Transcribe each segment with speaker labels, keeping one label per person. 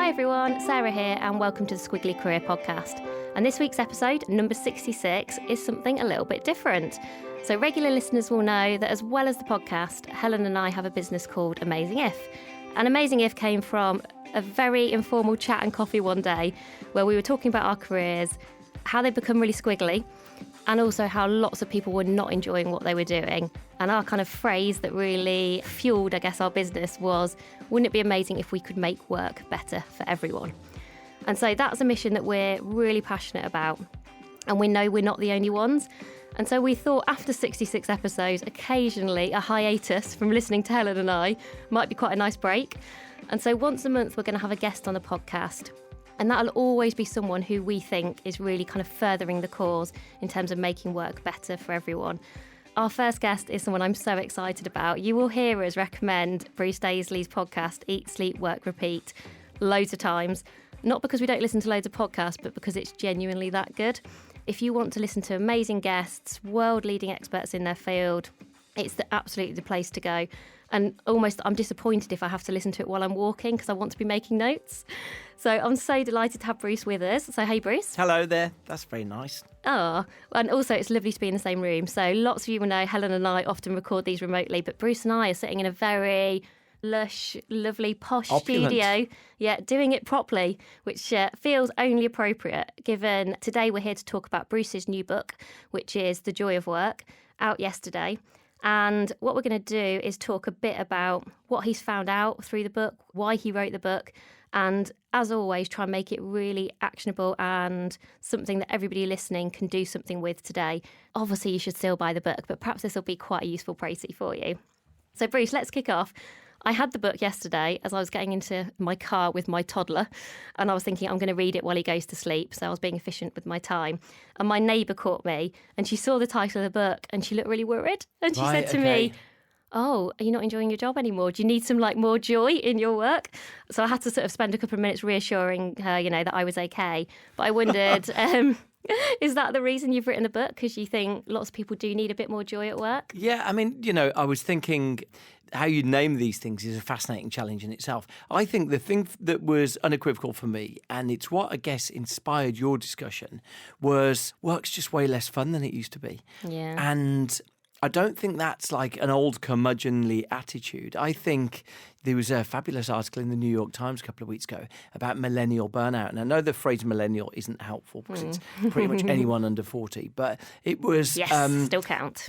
Speaker 1: Hi everyone, Sarah here and welcome to the Squiggly Career Podcast. And this week's episode, number 66, is something a little bit different. So regular listeners will know that as well as the podcast, Helen and I have a business called Amazing If. And Amazing If came from a very informal chat and coffee one day where we were talking about our careers, how they'd become really squiggly, and also how lots of people were not enjoying what they were doing. And our kind of phrase that really fueled, I guess, our business was, wouldn't it be amazing if we could make work better for everyone? And so that's a mission that we're really passionate about. And we know we're not the only ones. And so we thought after 66 episodes, occasionally a hiatus from listening to Helen and I might be quite a nice break. And so once a month, we're going to have a guest on the podcast. And that'll always be someone who we think is really kind of furthering the cause in terms of making work better for everyone. Our first guest is someone I'm so excited about. You will hear us recommend Bruce Daisley's podcast, Eat, Sleep, Work, Repeat, loads of times. Not because we don't listen to loads of podcasts, but because it's genuinely that good. If you want to listen to amazing guests, world-leading experts in their field, it's absolutely the place to go. And almost I'm disappointed if I have to listen to it while I'm walking because I want to be making notes. So I'm so delighted to have Bruce with us. So hey, Bruce.
Speaker 2: Hello there. That's very nice.
Speaker 1: Oh, and also it's lovely to be in the same room. So lots of you will know Helen and I often record these remotely, but Bruce and I are sitting in a very lush, lovely, posh studio. Yeah, doing it properly, which feels only appropriate given today we're here to talk about Bruce's new book, which is The Joy of Work, out yesterday. And what we're going to do is talk a bit about what he's found out through the book, why he wrote the book, and as always, try and make it really actionable and something that everybody listening can do something with today. Obviously, you should still buy the book, but perhaps this will be quite a useful précis for you. So, Bruce, let's kick off. I had the book yesterday as I was getting into my car with my toddler, and I was thinking I'm going to read it while he goes to sleep, so I was being efficient with my time. And my neighbour caught me, and she saw the title of the book, and she looked really worried. And she said to me, "Oh, are you not enjoying your job anymore? Do you need some more joy in your work?" So I had to sort of spend a couple of minutes reassuring her, that I was okay. But I wondered, is that the reason you've written the book? Because you think lots of people do need a bit more joy at work?
Speaker 2: Yeah, I mean, I was thinking how you name these things is a fascinating challenge in itself. I think the thing that was unequivocal for me, and it's what I guess inspired your discussion, was work's just way less fun than it used to be.
Speaker 1: Yeah.
Speaker 2: And I don't think that's like an old curmudgeonly attitude. I think there was a fabulous article in the New York Times a couple of weeks ago about millennial burnout. And I know the phrase millennial isn't helpful because it's pretty much anyone under 40, but it was...
Speaker 1: Yes, still count.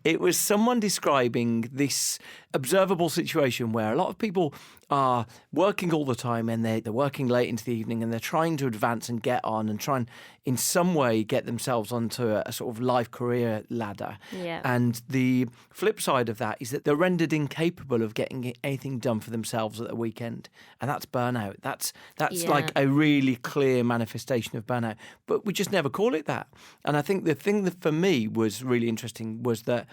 Speaker 2: It was someone describing this observable situation where a lot of people are working all the time and they're working late into the evening and they're trying to advance and get on and try and in some way get themselves onto a sort of life career ladder.
Speaker 1: Yeah.
Speaker 2: And the flip side of that is that they're rendered incapable of getting anything done for themselves at the weekend. And that's burnout. That's like a really clear manifestation of burnout. But we just never call it that. And I think the thing that for me was really interesting was that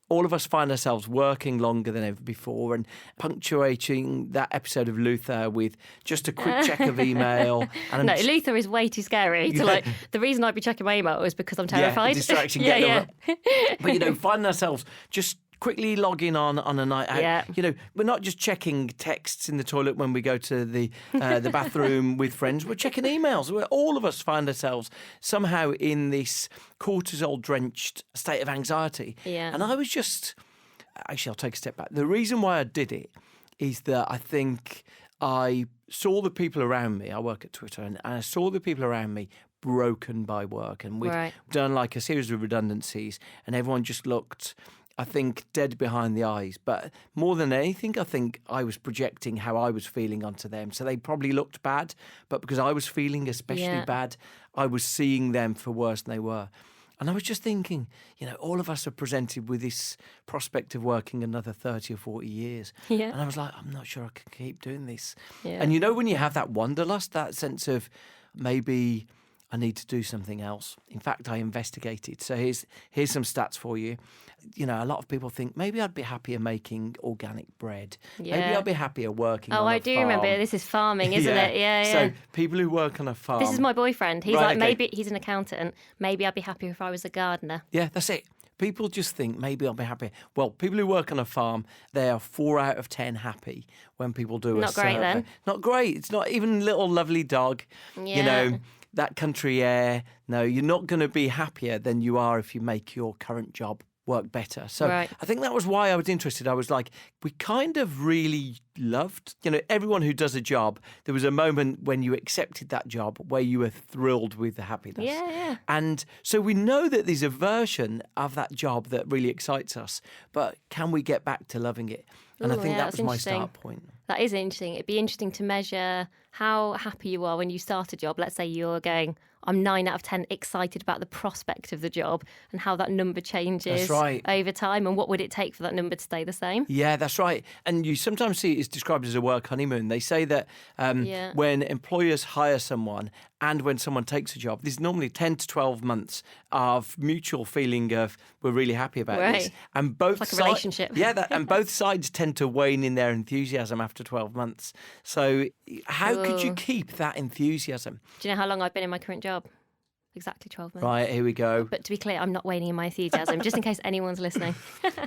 Speaker 2: all of us find ourselves working longer than ever before and punctuating that episode of Luther with just a quick check of email. And
Speaker 1: no, Luther is way too scary. The reason I'd be checking my email is because I'm terrified.
Speaker 2: Yeah, distraction. But, finding ourselves just quickly logging on a night out.
Speaker 1: Yeah.
Speaker 2: We're not just checking texts in the toilet when we go to the bathroom with friends. We're checking emails. All of us find ourselves somehow in this cortisol-drenched state of anxiety.
Speaker 1: Yeah.
Speaker 2: And I was just... Actually, I'll take a step back. The reason why I did it is that I think I saw the people around me. I work at Twitter, and I saw the people around me broken by work. And we'd done like a series of redundancies, and everyone just looked... I think dead behind the eyes. But more than anything, I think I was projecting how I was feeling onto them. So they probably looked bad, but because I was feeling especially bad, I was seeing them for worse than they were. And I was just thinking, all of us are presented with this prospect of working another 30 or 40 years.
Speaker 1: Yeah.
Speaker 2: And I was like, I'm not sure I can keep doing this.
Speaker 1: Yeah.
Speaker 2: And when you have that wanderlust, that sense of maybe I need to do something else. In fact, I investigated. So here's some stats for you. A lot of people think maybe I'd be happier making organic bread.
Speaker 1: Yeah.
Speaker 2: Maybe I'd be happier working on a farm.
Speaker 1: Oh, I do remember. This is farming, isn't it? Yeah.
Speaker 2: So people who work on a farm.
Speaker 1: This is my boyfriend. He's maybe he's an accountant. Maybe I'd be happier if I was a gardener.
Speaker 2: Yeah, that's it. People just think maybe I'll be happy. Well, people who work on a farm, they are 4 out of 10 happy when people do a
Speaker 1: Not great
Speaker 2: survey.
Speaker 1: then.
Speaker 2: Not great. It's not even little lovely dog,
Speaker 1: Yeah.
Speaker 2: that country air. No, you're not going to be happier than you are if you make your current job work better. So
Speaker 1: Right.
Speaker 2: I think that was why I was interested. I was like, we kind of really loved, everyone who does a job, there was a moment when you accepted that job where you were thrilled with the happiness.
Speaker 1: Yeah.
Speaker 2: And so we know that there's a version of that job that really excites us, but can we get back to loving it? And I
Speaker 1: Ooh,
Speaker 2: think
Speaker 1: yeah,
Speaker 2: that
Speaker 1: that's
Speaker 2: was my
Speaker 1: interesting.
Speaker 2: start point.
Speaker 1: That is interesting. It'd be interesting to measure how happy you are when you start a job. Let's say you're going, I'm 9 out of 10 excited about the prospect of the job, and how that number changes
Speaker 2: That's right.
Speaker 1: over time, and what would it take for that number to stay the same?
Speaker 2: Yeah, that's right. And you sometimes see it's described as a work honeymoon. They say that
Speaker 1: Yeah.
Speaker 2: when employers hire someone and when someone takes a job, there's normally 10 to 12 months of mutual feeling of we're really happy about this.
Speaker 1: Right.
Speaker 2: And both
Speaker 1: It's like a relationship.
Speaker 2: Yeah, and both sides tend to wane in their enthusiasm after 12 months. So how could you
Speaker 1: Ooh.
Speaker 2: keep that enthusiasm?
Speaker 1: Do you know how long I've been in my current job? Exactly 12 months.
Speaker 2: Right, here we go.
Speaker 1: But to be clear, I'm not waning in my enthusiasm, just in case anyone's listening.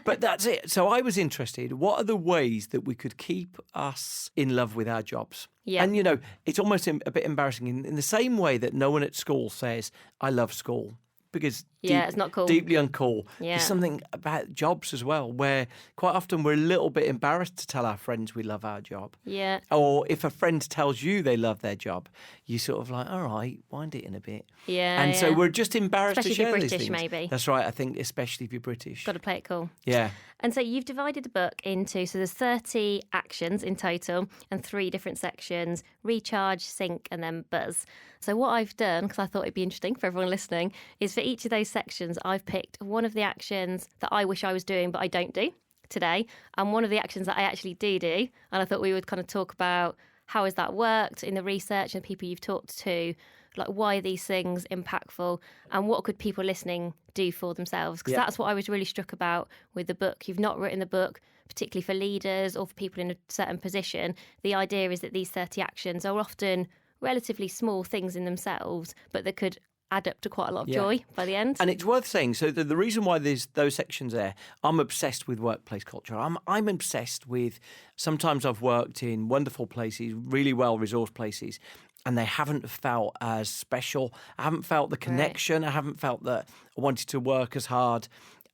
Speaker 2: But that's it. So I was interested. What are the ways that we could keep us in love with our jobs?
Speaker 1: Yeah.
Speaker 2: And, it's almost a bit embarrassing in the same way that no one at school says, I love school. Because
Speaker 1: It's not cool.
Speaker 2: deeply uncool.
Speaker 1: Yeah.
Speaker 2: There's something about jobs as well, where quite often we're a little bit embarrassed to tell our friends we love our job.
Speaker 1: Yeah.
Speaker 2: Or if a friend tells you they love their job, you sort of like, all right, wind it in a bit.
Speaker 1: Yeah.
Speaker 2: And so
Speaker 1: yeah.
Speaker 2: we're just embarrassed
Speaker 1: Especially if
Speaker 2: to
Speaker 1: you're
Speaker 2: share these
Speaker 1: British,
Speaker 2: things.
Speaker 1: maybe.
Speaker 2: That's right. I think especially if you're British.
Speaker 1: Got to play it cool.
Speaker 2: Yeah.
Speaker 1: And so you've divided the book into, so there's 30 actions in total and 3 different sections: recharge, sync, and then buzz. So what I've done, because I thought it'd be interesting for everyone listening, is for each of those sections, I've picked one of the actions that I wish I was doing but I don't do today, and one of the actions that I actually do. And I thought we would kind of talk about how has that worked in the research and people you've talked to, like why are these things impactful, and what could people listening do for themselves? Because that's what I was really struck about with the book. You've not written the book particularly for leaders or for people in a certain position. The idea is that these 30 actions are often relatively small things in themselves, but that could add up to quite a lot of joy by the end.
Speaker 2: And it's worth saying, so the reason why there's those sections there, I'm obsessed with workplace culture. I'm obsessed with, sometimes I've worked in wonderful places, really well-resourced places, and they haven't felt as special. I haven't felt the connection. I haven't felt that I wanted to work as hard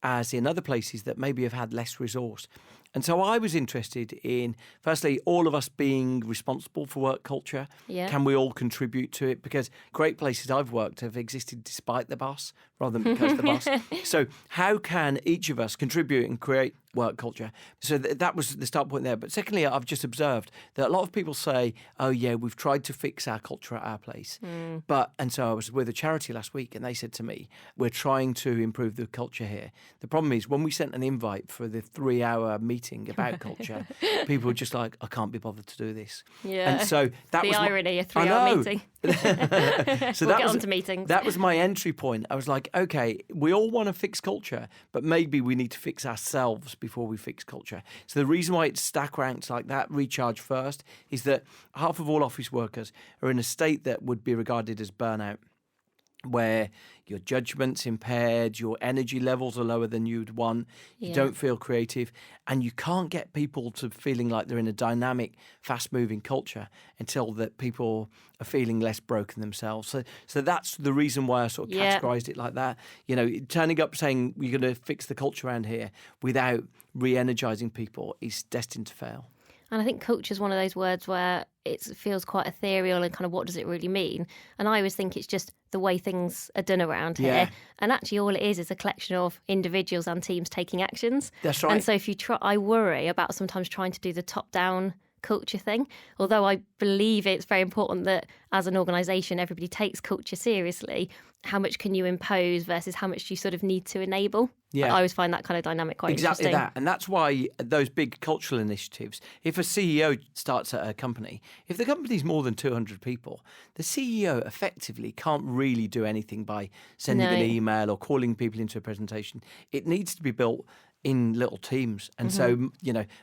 Speaker 2: as in other places that maybe have had less resource. And so I was interested in, firstly, all of us being responsible for work culture.
Speaker 1: Yeah.
Speaker 2: Can we all contribute to it? Because great places I've worked have existed despite the boss rather than because of the boss. So how can each of us contribute and create work culture? So that was the start point there. But secondly, I've just observed that a lot of people say, oh, yeah, we've tried to fix our culture at our place. And so I was with a charity last week and they said to me, we're trying to improve the culture here. The problem is when we sent an invite for the 3-hour meeting about culture, people were just like, I can't be bothered to do this.
Speaker 1: Yeah.
Speaker 2: And so that
Speaker 1: the
Speaker 2: was
Speaker 1: irony, a 3-hour meeting.
Speaker 2: So
Speaker 1: We'll
Speaker 2: that
Speaker 1: get
Speaker 2: was
Speaker 1: on to meetings.
Speaker 2: That was my entry point. I was like, okay, we all want to fix culture, but maybe we need to fix ourselves before we fix culture. So the reason why it's stack ranked like that, recharge first, is that half of all office workers are in a state that would be regarded as burnout, where your judgment's impaired, your energy levels are lower than you'd want, you don't feel creative, and you can't get people to feeling like they're in a dynamic, fast-moving culture until that people are feeling less broken themselves. So that's the reason why I sort of categorised it like that. Turning up saying we're going to fix the culture around here without re-energising people is destined to fail.
Speaker 1: And I think culture is one of those words where it feels quite ethereal and kind of what does it really mean? And I always think it's just the way things are done around here. And actually all it is a collection of individuals and teams taking actions.
Speaker 2: That's right.
Speaker 1: And so if you try, I worry about sometimes trying to do the top-down culture thing, although I believe it's very important that as an organisation everybody takes culture seriously. How much can you impose versus how much do you sort of need to enable? I always find that kind of dynamic quite
Speaker 2: exactly
Speaker 1: interesting.
Speaker 2: That. And that's why those big cultural initiatives, if a CEO starts at a company, if the company's more than 200 people, the CEO effectively can't really do anything by sending an email or calling people into a presentation. It needs to be built in little teams. And so,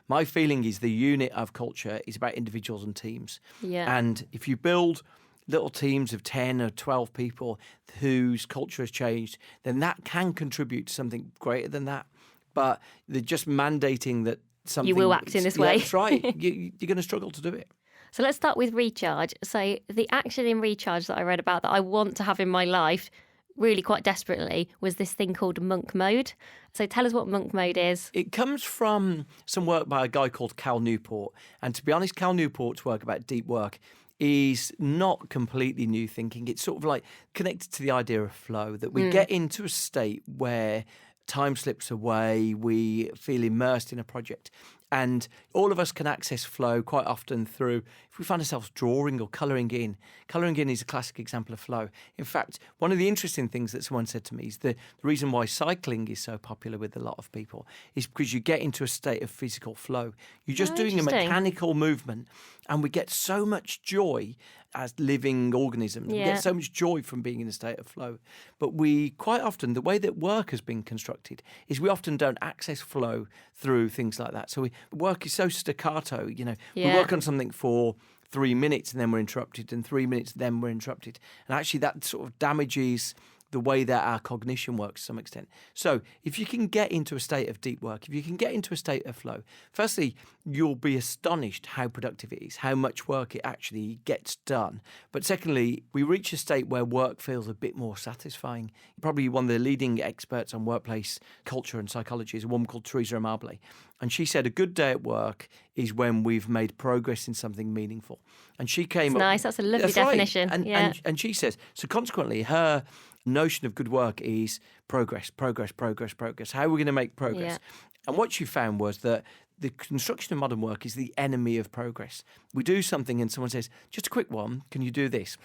Speaker 2: my feeling is the unit of culture is about individuals and teams.
Speaker 1: Yeah.
Speaker 2: And if you build little teams of 10 or 12 people whose culture has changed, then that can contribute to something greater than that. But they're just mandating that something...
Speaker 1: You will act in this way.
Speaker 2: That's right. You're going to struggle to do it.
Speaker 1: So let's start with recharge. So the action in recharge that I read about that I want to have in my life really quite desperately was this thing called monk mode. So tell us what monk mode is.
Speaker 2: It comes from some work by a guy called Cal Newport. And to be honest, Cal Newport's work about deep work is not completely new thinking. It's sort of like connected to the idea of flow, that we get into a state where time slips away, we feel immersed in a project. And all of us can access flow quite often through, if we find ourselves drawing or colouring in. Colouring in is a classic example of flow. In fact, one of the interesting things that someone said to me is the reason why cycling is so popular with a lot of people is because you get into a state of physical flow. You're just doing a mechanical movement, and we get so much joy as living organisms. We get so much joy from being in a state of flow. But we quite often, the way that work has been constructed is we often don't access flow through things like that. So work is so staccato, we work on something for 3 minutes and then we're interrupted, and 3 minutes, then we're interrupted. And actually that sort of damages the way that our cognition works to some extent. So if you can get into a state of deep work, if you can get into a state of flow, firstly, you'll be astonished how productive it is, how much work it actually gets done. But secondly, we reach a state where work feels a bit more satisfying. Probably one of the leading experts on workplace culture and psychology is a woman called Teresa Amabile. And she said a good day at work is when we've made progress in something meaningful. And she came up...
Speaker 1: Nice, that's a lovely definition.
Speaker 2: Right. And she says, so consequently, her notion of good work is progress. How are we going to make progress?
Speaker 1: Yeah.
Speaker 2: And what she found was that the construction of modern work is the enemy of progress. We do something and someone says, just a quick one, can you do this?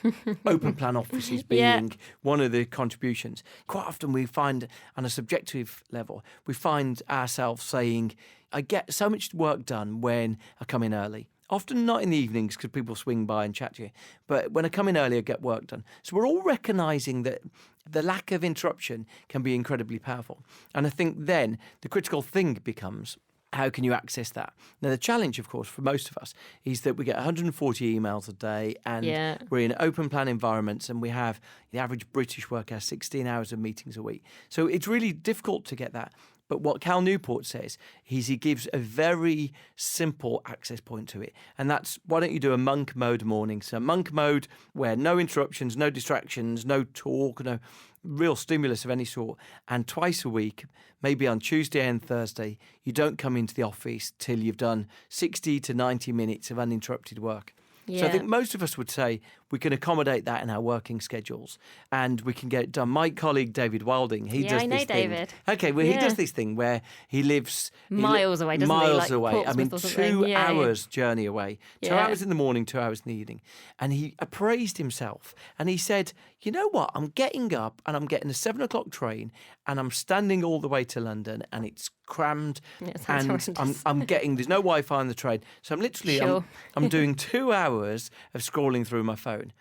Speaker 2: Open plan offices being one of the contributions. Quite often we find, on a subjective level, we find ourselves saying, I get so much work done when I come in early. Often not in the evenings because people swing by and chat to you, but when I come in early, I get work done. So we're all recognising that the lack of interruption can be incredibly powerful. And I think then the critical thing becomes, how can you access that? Now, the challenge, of course, for most of us is that we get 140 emails a day and we're in open plan environments, and we have the average British worker has 16 hours of meetings a week. So it's really difficult to get that. But what Cal Newport says is he gives a very simple access point to it. And that's, why don't you do a monk mode morning? So monk mode where no interruptions, no distractions, no talk, no real stimulus of any sort. And twice a week, maybe on Tuesday and Thursday, you don't come into the office till you've done 60 to 90 minutes of uninterrupted work.
Speaker 1: Yeah.
Speaker 2: So I think most of us would say we can accommodate that in our working schedules and we can get it done. My colleague David Wilding, he does this thing. Yeah, I know David. Okay, well, he does this thing where he lives...
Speaker 1: miles away, doesn't he?
Speaker 2: Miles away. I mean, 2 hours journey away. 2 hours in the morning, 2 hours in the evening. And he appraised himself and he said, you know what, I'm getting up and I'm getting a 7 o'clock train and I'm standing all the way to London and it's crammed and I'm getting, there's no Wi-Fi on the train. So I'm literally, I'm doing 2 hours of scrolling through my phone.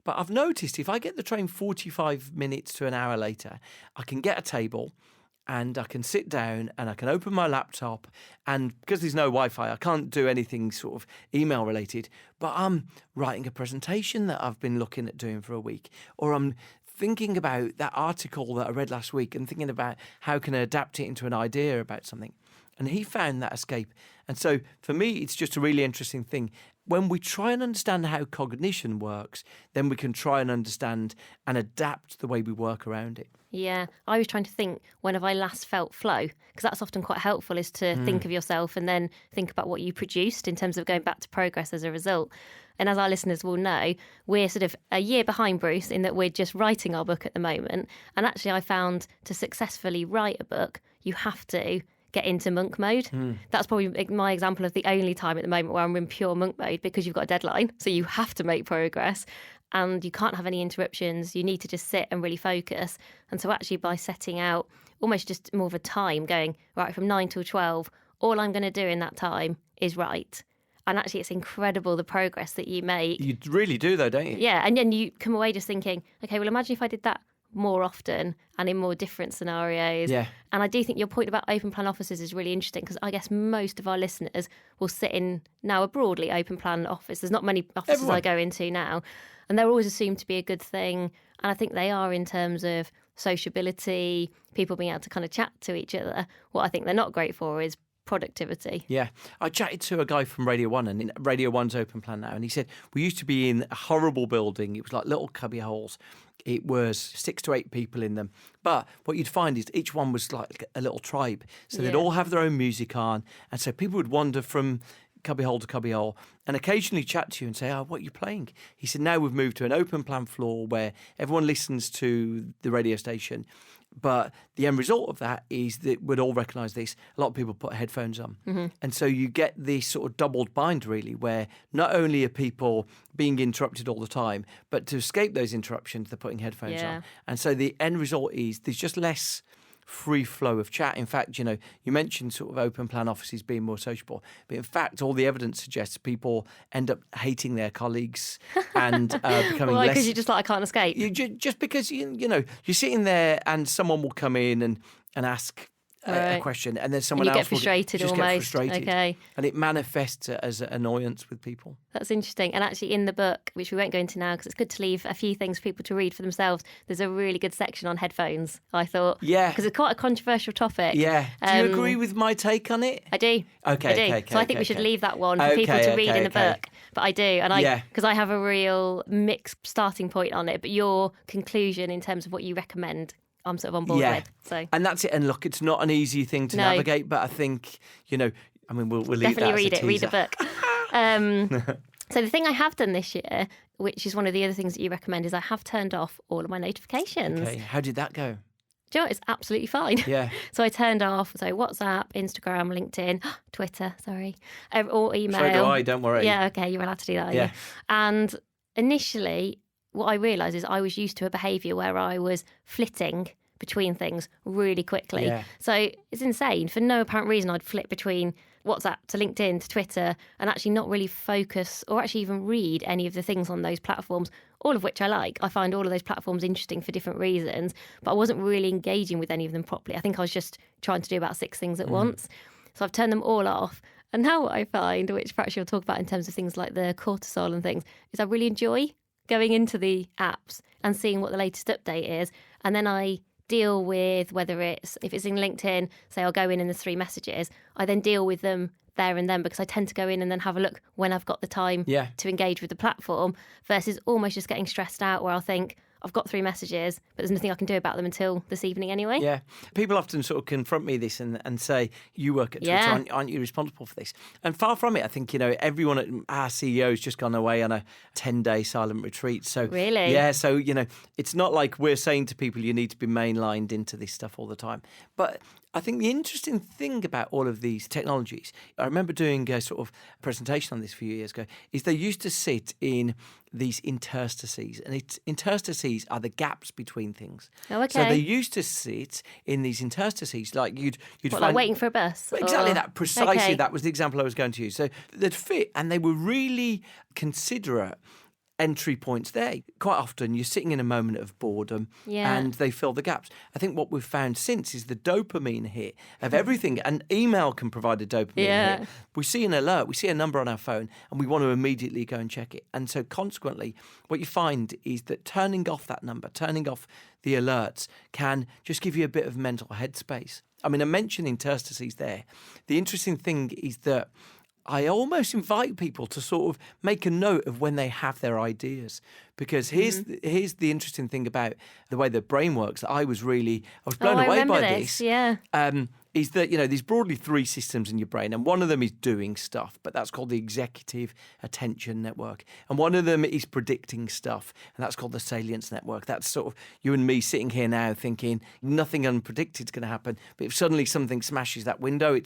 Speaker 2: But I've noticed if I get the train 45 minutes to an hour later, I can get a table and I can sit down and I can open my laptop, and because there's no Wi-Fi, I can't do anything sort of email related, but I'm writing a presentation that I've been looking at doing for a week, or I'm thinking about that article that I read last week and thinking about how can I adapt it into an idea about something. And he found that escape. And so for me, it's just a really interesting thing. When we try and understand how cognition works, then we can try and understand and adapt the way we work around it.
Speaker 1: Yeah, I was trying to think, when have I last felt flow? Because that's often quite helpful, is to think of yourself and then think about what you produced in terms of going back to progress as a result. And as our listeners will know, we're sort of a year behind Bruce in that we're just writing our book at the moment. And actually, I found to successfully write a book, you have to get into monk mode. That's probably my example of the only time at the moment where I'm in pure monk mode, because you've got a deadline. So you have to make progress and you can't have any interruptions. You need to just sit and really focus. And so actually by setting out almost just more of a time, going, right, from 9 till 12, all I'm going to do in that time is write. And actually it's incredible the progress that you make.
Speaker 2: You really do though, don't you?
Speaker 1: Yeah, and then you come away just thinking, okay, well, imagine if I did that more often and in more different scenarios.
Speaker 2: Yeah.
Speaker 1: And I do think your point about open plan offices is really interesting, because I guess most of our listeners will sit in now a broadly open plan office. There's not many offices I go into now, and they're always assumed to be a good thing. And I think they are in terms of sociability, people being able to kind of chat to each other. What I think they're not great for is productivity.
Speaker 2: Yeah. I chatted to a guy from Radio 1, and in Radio 1's open plan now, and he said, we used to be in a horrible building. It was like little cubby holes. It was 6 to 8 people in them. But what you'd find is each one was like a little tribe. So they'd all have their own music on. And so people would wander from cubbyhole to cubbyhole and occasionally chat to you and say, oh, what are you playing? He said, now we've moved to an open plan floor where everyone listens to the radio station. But the end result of that is that we'd all recognise this. A lot of people put headphones on. Mm-hmm. And so you get this sort of doubled bind, really, where not only are people being interrupted all the time, but to escape those interruptions, they're putting headphones on. And so the end result is there's just less free flow of chat. In fact, you mentioned sort of open plan offices being more sociable, but in fact, all the evidence suggests people end up hating their colleagues and becoming less.
Speaker 1: Because you're just like, I can't escape.
Speaker 2: Just because you're sitting there and someone will come in and ask a question, and then someone else
Speaker 1: get frustrated
Speaker 2: will just
Speaker 1: almost.
Speaker 2: Get frustrated.
Speaker 1: Okay.
Speaker 2: And it manifests as annoyance with people.
Speaker 1: That's interesting. And actually in the book, which we won't go into now because it's good to leave a few things for people to read for themselves, there's a really good section on headphones, I thought.
Speaker 2: Yeah.
Speaker 1: Because it's quite a controversial topic.
Speaker 2: Yeah. Do you agree with my take on it?
Speaker 1: I do.
Speaker 2: Okay.
Speaker 1: So I think we should leave that one for people to read in the book. But I do. And because I have a real mixed starting point on it. But your conclusion in terms of what you recommend, I'm sort of on board with. So.
Speaker 2: And that's it. And look, it's not an easy thing to navigate, but I think, we'll leave
Speaker 1: definitely
Speaker 2: that
Speaker 1: read the book. So the thing I have done this year, which is one of the other things that you recommend, is I have turned off all of my notifications.
Speaker 2: Okay, how did that go?
Speaker 1: Do you know what? It's absolutely fine.
Speaker 2: Yeah.
Speaker 1: So I turned off WhatsApp, Instagram, LinkedIn, Twitter, or email.
Speaker 2: So do I, don't worry.
Speaker 1: Yeah, okay, you're allowed to do that. Yeah. And initially, what I realised is I was used to a behaviour where I was flitting between things really quickly.
Speaker 2: Yeah.
Speaker 1: So it's insane. For no apparent reason, I'd flit between WhatsApp to LinkedIn to Twitter and actually not really focus or actually even read any of the things on those platforms, all of which I like. I find all of those platforms interesting for different reasons, but I wasn't really engaging with any of them properly. I think I was just trying to do about 6 things at once. So I've turned them all off. And now what I find, which perhaps you'll talk about in terms of things like the cortisol and things, is I really enjoy going into the apps and seeing what the latest update is. And then I deal with if it's in LinkedIn, say I'll go in and there's 3 messages, I then deal with them there and then, because I tend to go in and then have a look when I've got the time to engage with the platform, versus almost just getting stressed out where I'll think, I've got 3 messages, but there's nothing I can do about them until this evening anyway.
Speaker 2: Yeah. People often sort of confront me this and say, you work at Twitter, aren't you responsible for this? And far from it. I think, everyone at our CEO has just gone away on a 10-day silent retreat. So
Speaker 1: really?
Speaker 2: Yeah. So, it's not like we're saying to people you need to be mainlined into this stuff all the time. But I think the interesting thing about all of these technologies, I remember doing a sort of presentation on this a few years ago, is they used to sit in these interstices. And interstices are the gaps between things.
Speaker 1: Oh, okay.
Speaker 2: So they used to sit in these interstices, like you'd find...
Speaker 1: like waiting for a bus?
Speaker 2: Exactly that, precisely. That was the example I was going to use. So they'd fit, and they were really considerate entry points there. Quite often you're sitting in a moment of boredom and they fill the gaps. I think what we've found since is the dopamine hit of everything, and email can provide a dopamine hit. We see an alert, we see a number on our phone, and we want to immediately go and check it. And so consequently, what you find is that turning off that number, turning off the alerts, can just give you a bit of mental headspace. I mean, I mentioned interstices there. The interesting thing is that I almost invite people to sort of make a note of when they have their ideas, because here's the interesting thing about the way the brain works. I was blown away by this.
Speaker 1: Yeah.
Speaker 2: Is that, there's broadly 3 systems in your brain, and one of them is doing stuff, but that's called the executive attention network. And one of them is predicting stuff, and that's called the salience network. That's sort of you and me sitting here now thinking nothing unpredicted is going to happen, but if suddenly something smashes that window,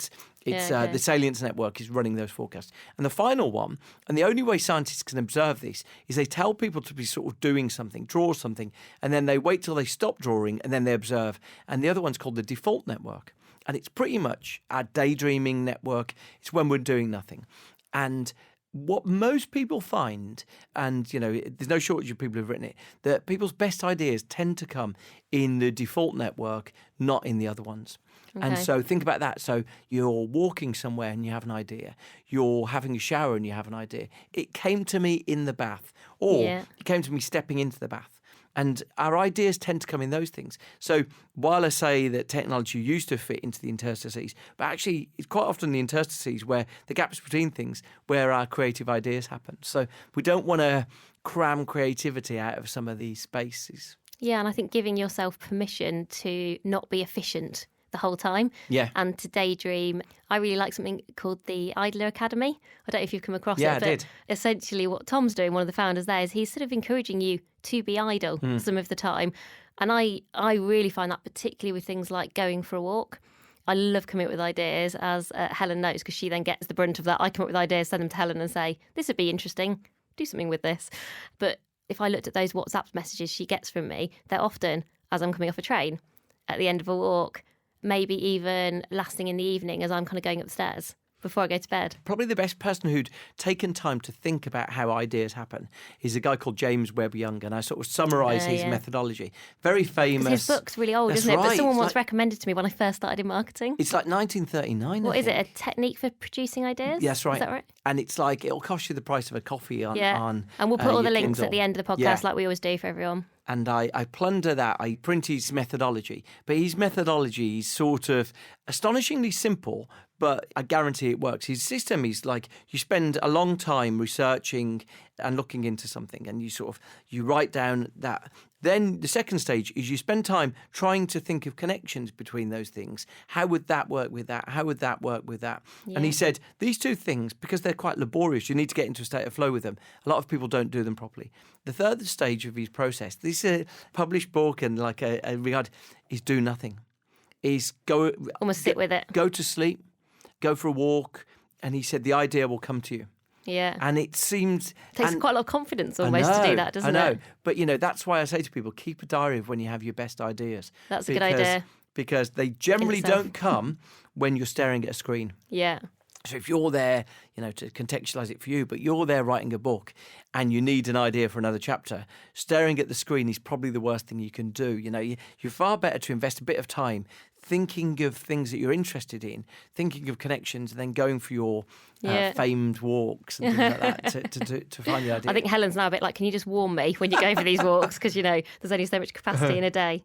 Speaker 2: the salience network is running those forecasts. And the final one, and the only way scientists can observe this, is they tell people to be sort of doing something, draw something, and then they wait till they stop drawing, and then they observe. And the other one's called the default network. And it's pretty much our daydreaming network. It's when we're doing nothing. And what most people find, and there's no shortage of people who've written it, that people's best ideas tend to come in the default network, not in the other ones.
Speaker 1: Okay.
Speaker 2: And so think about that. So you're walking somewhere and you have an idea. You're having a shower and you have an idea. It came to me in the bath, or it came to me stepping into the bath. And our ideas tend to come in those things. So while I say that technology used to fit into the interstices, but actually it's quite often the interstices where the gaps between things where our creative ideas happen. So we don't want to cram creativity out of some of these spaces.
Speaker 1: Yeah, and I think giving yourself permission to not be efficient the whole time and to daydream. I really like something called the Idler Academy. I don't know if you've come across it, but
Speaker 2: I did.
Speaker 1: Essentially what Tom's doing, one of the founders there, is he's sort of encouraging you to be idle some of the time. And I really find that particularly with things like going for a walk. I love coming up with ideas, as Helen knows, because she then gets the brunt of that. I come up with ideas, send them to Helen and say, this would be interesting, do something with this. But if I looked at those WhatsApp messages she gets from me, they're often as I'm coming off a train, at the end of a walk, maybe even lasting in the evening as I'm kind of going upstairs before I go to bed.
Speaker 2: Probably the best person who'd taken time to think about how ideas happen is a guy called James Webb Young, and I sort of summarise his methodology. Very famous.
Speaker 1: His book's really old, isn't it? But someone once recommended to me when I first started in marketing.
Speaker 2: It's like 1939.
Speaker 1: What is it? A technique for producing ideas?
Speaker 2: Yes, right.
Speaker 1: Is that right?
Speaker 2: And it's like it'll cost you the price of a coffee on.
Speaker 1: And we'll put all the links
Speaker 2: Kindle
Speaker 1: at the end of the podcast, like we always do for everyone.
Speaker 2: And I plunder that. I print his methodology. But his methodology is sort of astonishingly simple, but I guarantee it works. His system is like you spend a long time researching and looking into something, and you write down that. Then the second stage is you spend time trying to think of connections between those things. How would that work with that? How would that work with that? Yeah. And he said these two things, because they're quite laborious, you need to get into a state of flow with them. A lot of people don't do them properly. The third stage of his process, this is a published book and like a regard, is do nothing. Is
Speaker 1: almost sit with it.
Speaker 2: Go to sleep, go for a walk, and he said the idea will come to you.
Speaker 1: Yeah.
Speaker 2: And it seems...
Speaker 1: It takes quite a lot of confidence almost to do that, doesn't it?
Speaker 2: I know. But, that's why I say to people, keep a diary of when you have your best ideas.
Speaker 1: That's a good idea.
Speaker 2: Because they generally don't come when you're staring at a screen.
Speaker 1: Yeah.
Speaker 2: So if you're there, to contextualise it for you, but you're there writing a book and you need an idea for another chapter, staring at the screen is probably the worst thing you can do. You're far better to invest a bit of time thinking of things that you're interested in, thinking of connections, and then going for your famed walks and things like that to find the idea.
Speaker 1: I think Helen's now a bit like, can you just warn me when you go for these walks? Because, there's only so much capacity in a day.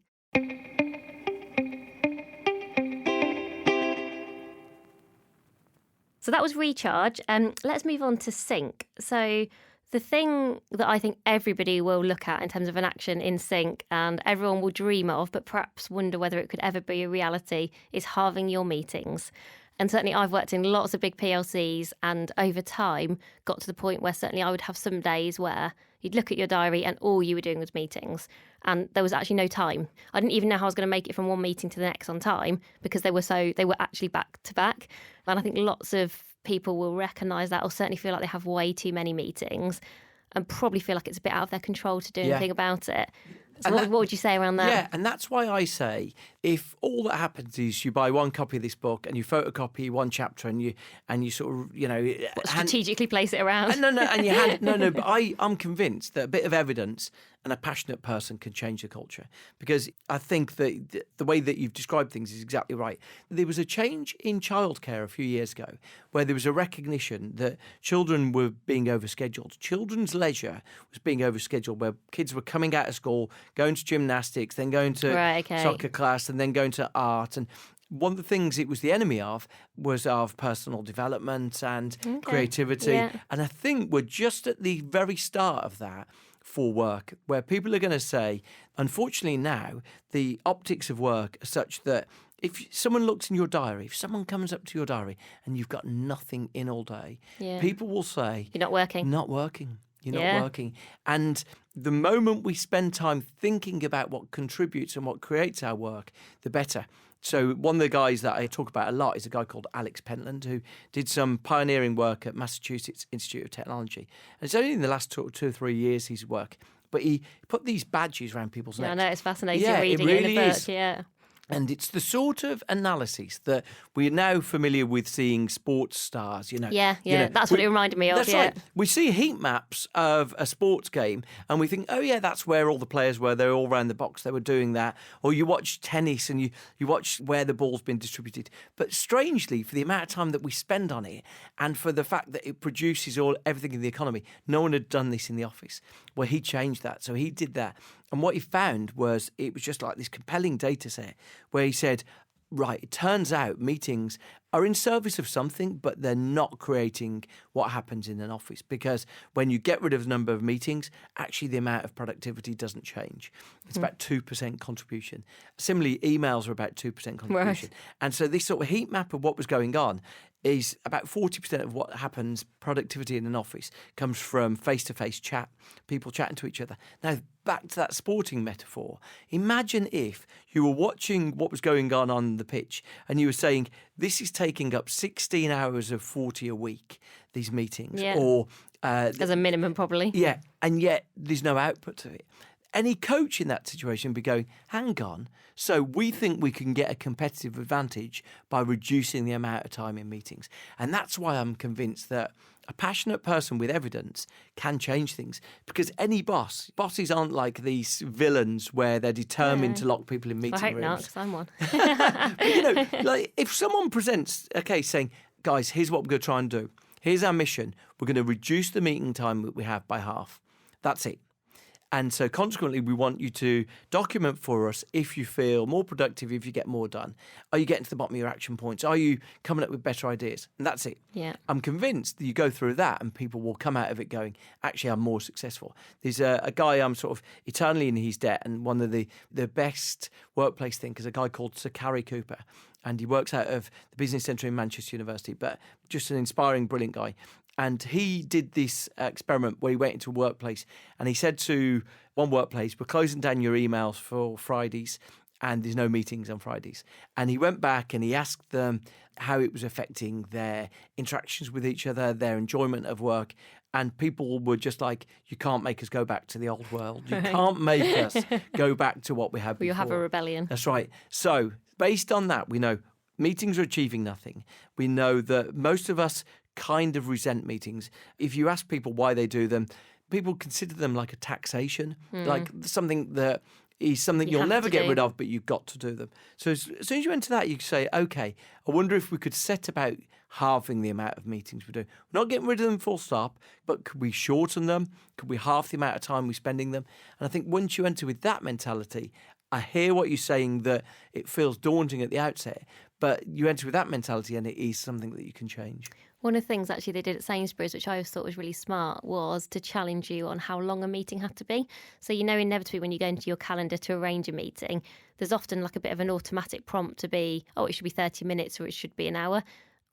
Speaker 1: So that was recharge. Let's move on to sync. So the thing that I think everybody will look at in terms of an action in sync and everyone will dream of, but perhaps wonder whether it could ever be a reality, is halving your meetings. And certainly I've worked in lots of big PLCs and over time got to the point where certainly I would have some days where you'd look at your diary and all you were doing was meetings. And there was actually no time. I didn't even know how I was going to make it from one meeting to the next on time because they were actually back to back. And I think lots of people will recognise that or certainly feel like they have way too many meetings and probably feel like it's a bit out of their control to do anything about it. So what would you say around that?
Speaker 2: Yeah, and that's why I say if all that happens is you buy one copy of this book and you photocopy one chapter and you sort of
Speaker 1: strategically place it around.
Speaker 2: But I'm convinced that a bit of evidence and a passionate person can change the culture, because I think that the way that you've described things is exactly right. There was a change in childcare a few years ago where there was a recognition that children were being overscheduled. Children's leisure was being overscheduled, where kids were coming out of school, going to gymnastics, then going to soccer class, and then going to art. And one of the things it was the enemy of was of personal development and creativity. Yeah. And I think we're just at the very start of that for work, where people are going to say, unfortunately now, the optics of work are such that if someone looks in your diary, if someone comes up to your diary and you've got nothing in all day, people will say...
Speaker 1: You're not working.
Speaker 2: Not working. You're not working. And the moment we spend time thinking about what contributes and what creates our work, the better. So one of the guys that I talk about a lot is a guy called Alex Pentland, who did some pioneering work at Massachusetts Institute of Technology. And it's only in the last 2 or 3 years he's worked. But he put these badges around people's necks.
Speaker 1: I know, it's fascinating reading it in a book,
Speaker 2: And it's the sort of analysis that we're now familiar with seeing sports stars,
Speaker 1: Yeah, that's what it reminded me of.
Speaker 2: That's right. We see heat maps of a sports game and we think, oh, yeah, that's where all the players were. They're all around the box. They were doing that. Or you watch tennis and you watch where the ball's been distributed. But strangely, for the amount of time that we spend on it and for the fact that it produces everything in the economy, no one had done this in the office. Well, he changed that. So he did that. And what he found was it was just like this compelling data set where he said, right, it turns out meetings are in service of something, but they're not creating what happens in an office. Because when you get rid of the number of meetings, actually the amount of productivity doesn't change. It's about 2% contribution. Similarly, emails are about 2% contribution.
Speaker 1: Right.
Speaker 2: And so this sort of heat map of what was going on is about 40% of what happens, productivity in an office, comes from face-to-face chat, people chatting to each other. Now, back to that sporting metaphor, imagine if you were watching what was going on the pitch and you were saying, this is taking up 16 hours of 40 a week, these meetings.
Speaker 1: Yeah.
Speaker 2: Or
Speaker 1: as a minimum, probably.
Speaker 2: Yeah, and yet there's no output to it. Any coach in that situation would be going, hang on, so we think we can get a competitive advantage by reducing the amount of time in meetings. And that's why I'm convinced that a passionate person with evidence can change things. Because any bosses aren't like these villains where they're determined to lock people in meeting
Speaker 1: I hope
Speaker 2: rooms.
Speaker 1: not, because I'm one.
Speaker 2: But, like if someone presents a case saying, guys, here's what we're going to try and do. Here's our mission. We're going to reduce the meeting time that we have by half. That's it. And so consequently, we want you to document for us if you feel more productive, if you get more done. Are you getting to the bottom of your action points? Are you coming up with better ideas? And that's it.
Speaker 1: Yeah.
Speaker 2: I'm convinced that you go through that and people will come out of it going, actually, I'm more successful. There's a guy I'm sort of eternally in his debt, and one of the best workplace thinkers, a guy called Sir Carrie Cooper. And he works out of the Business Centre in Manchester University, but just an inspiring, brilliant guy. And he did this experiment where he went into a workplace and he said to one workplace, we're closing down your emails for Fridays and there's no meetings on Fridays. And he went back and he asked them how it was affecting their interactions with each other, their enjoyment of work. And people were just like, you can't make us go back to the old world. You can't make us go back to what we had before.
Speaker 1: You'll have a rebellion.
Speaker 2: That's right. So based on that, we know meetings are achieving nothing. We know that most of us kind of resent meetings. If you ask people why they do them, people consider them like a taxation, like something that is something you'll never get rid of, but you've got to do them. So as soon as you enter that, you say, okay, I wonder if we could set about halving the amount of meetings we do. We're not getting rid of them full stop, but could we shorten them? Could we halve the amount of time we're spending them? And I think once you enter with that mentality, I hear what you're saying, that it feels daunting at the outset, but you enter with that mentality and it is something that you can change.
Speaker 1: One of the things actually they did at Sainsbury's, which I always thought was really smart, was to challenge you on how long a meeting had to be. So, inevitably when you go into your calendar to arrange a meeting, there's often like a bit of an automatic prompt to be, oh, it should be 30 minutes or it should be an hour.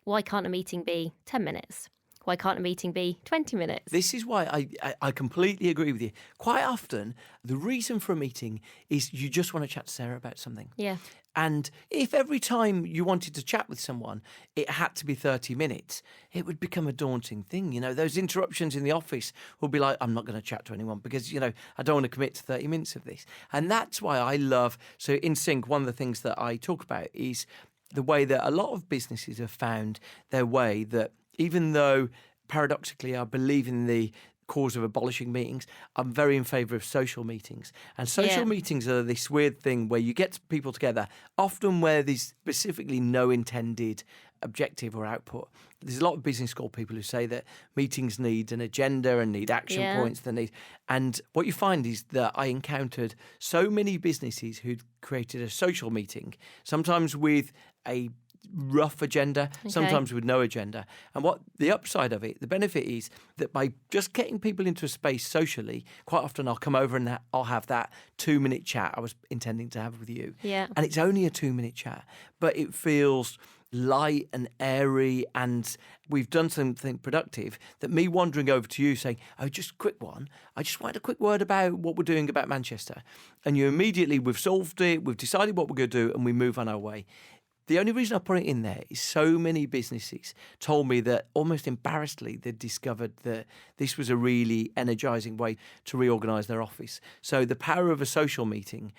Speaker 1: Why can't a meeting be 10 minutes? Why can't a meeting be 20 minutes?
Speaker 2: This is why I completely agree with you. Quite often, the reason for a meeting is you just want to chat to Sarah about something.
Speaker 1: Yeah.
Speaker 2: And if every time you wanted to chat with someone, it had to be 30 minutes, it would become a daunting thing. Those interruptions in the office will be like, I'm not going to chat to anyone because, I don't want to commit to 30 minutes of this. And that's why I love, so in Sync, one of the things that I talk about is the way that a lot of businesses have found their way, that even though paradoxically I believe in the cause of abolishing meetings, I'm very in favour of social meetings. And social meetings are this weird thing where you get people together, often where there's specifically no intended objective or output. There's a lot of business school people who say that meetings need an agenda and need action points. And what you find is that I encountered so many businesses who'd created a social meeting, sometimes with a rough agenda, sometimes with no agenda. And what the upside of it, the benefit is that by just getting people into a space socially, quite often I'll come over and I'll have that 2-minute chat I was intending to have with you.
Speaker 1: Yeah.
Speaker 2: And it's only a 2-minute chat, but it feels light and airy, and we've done something productive. That me wandering over to you saying, oh, just a quick one, I just wanted a quick word about what we're doing about Manchester. And you immediately, we've solved it, we've decided what we're going to do, and we move on our way. The only reason I put it in there is so many businesses told me that almost embarrassedly they'd discovered that this was a really energising way to reorganise their office. So the power of a social meeting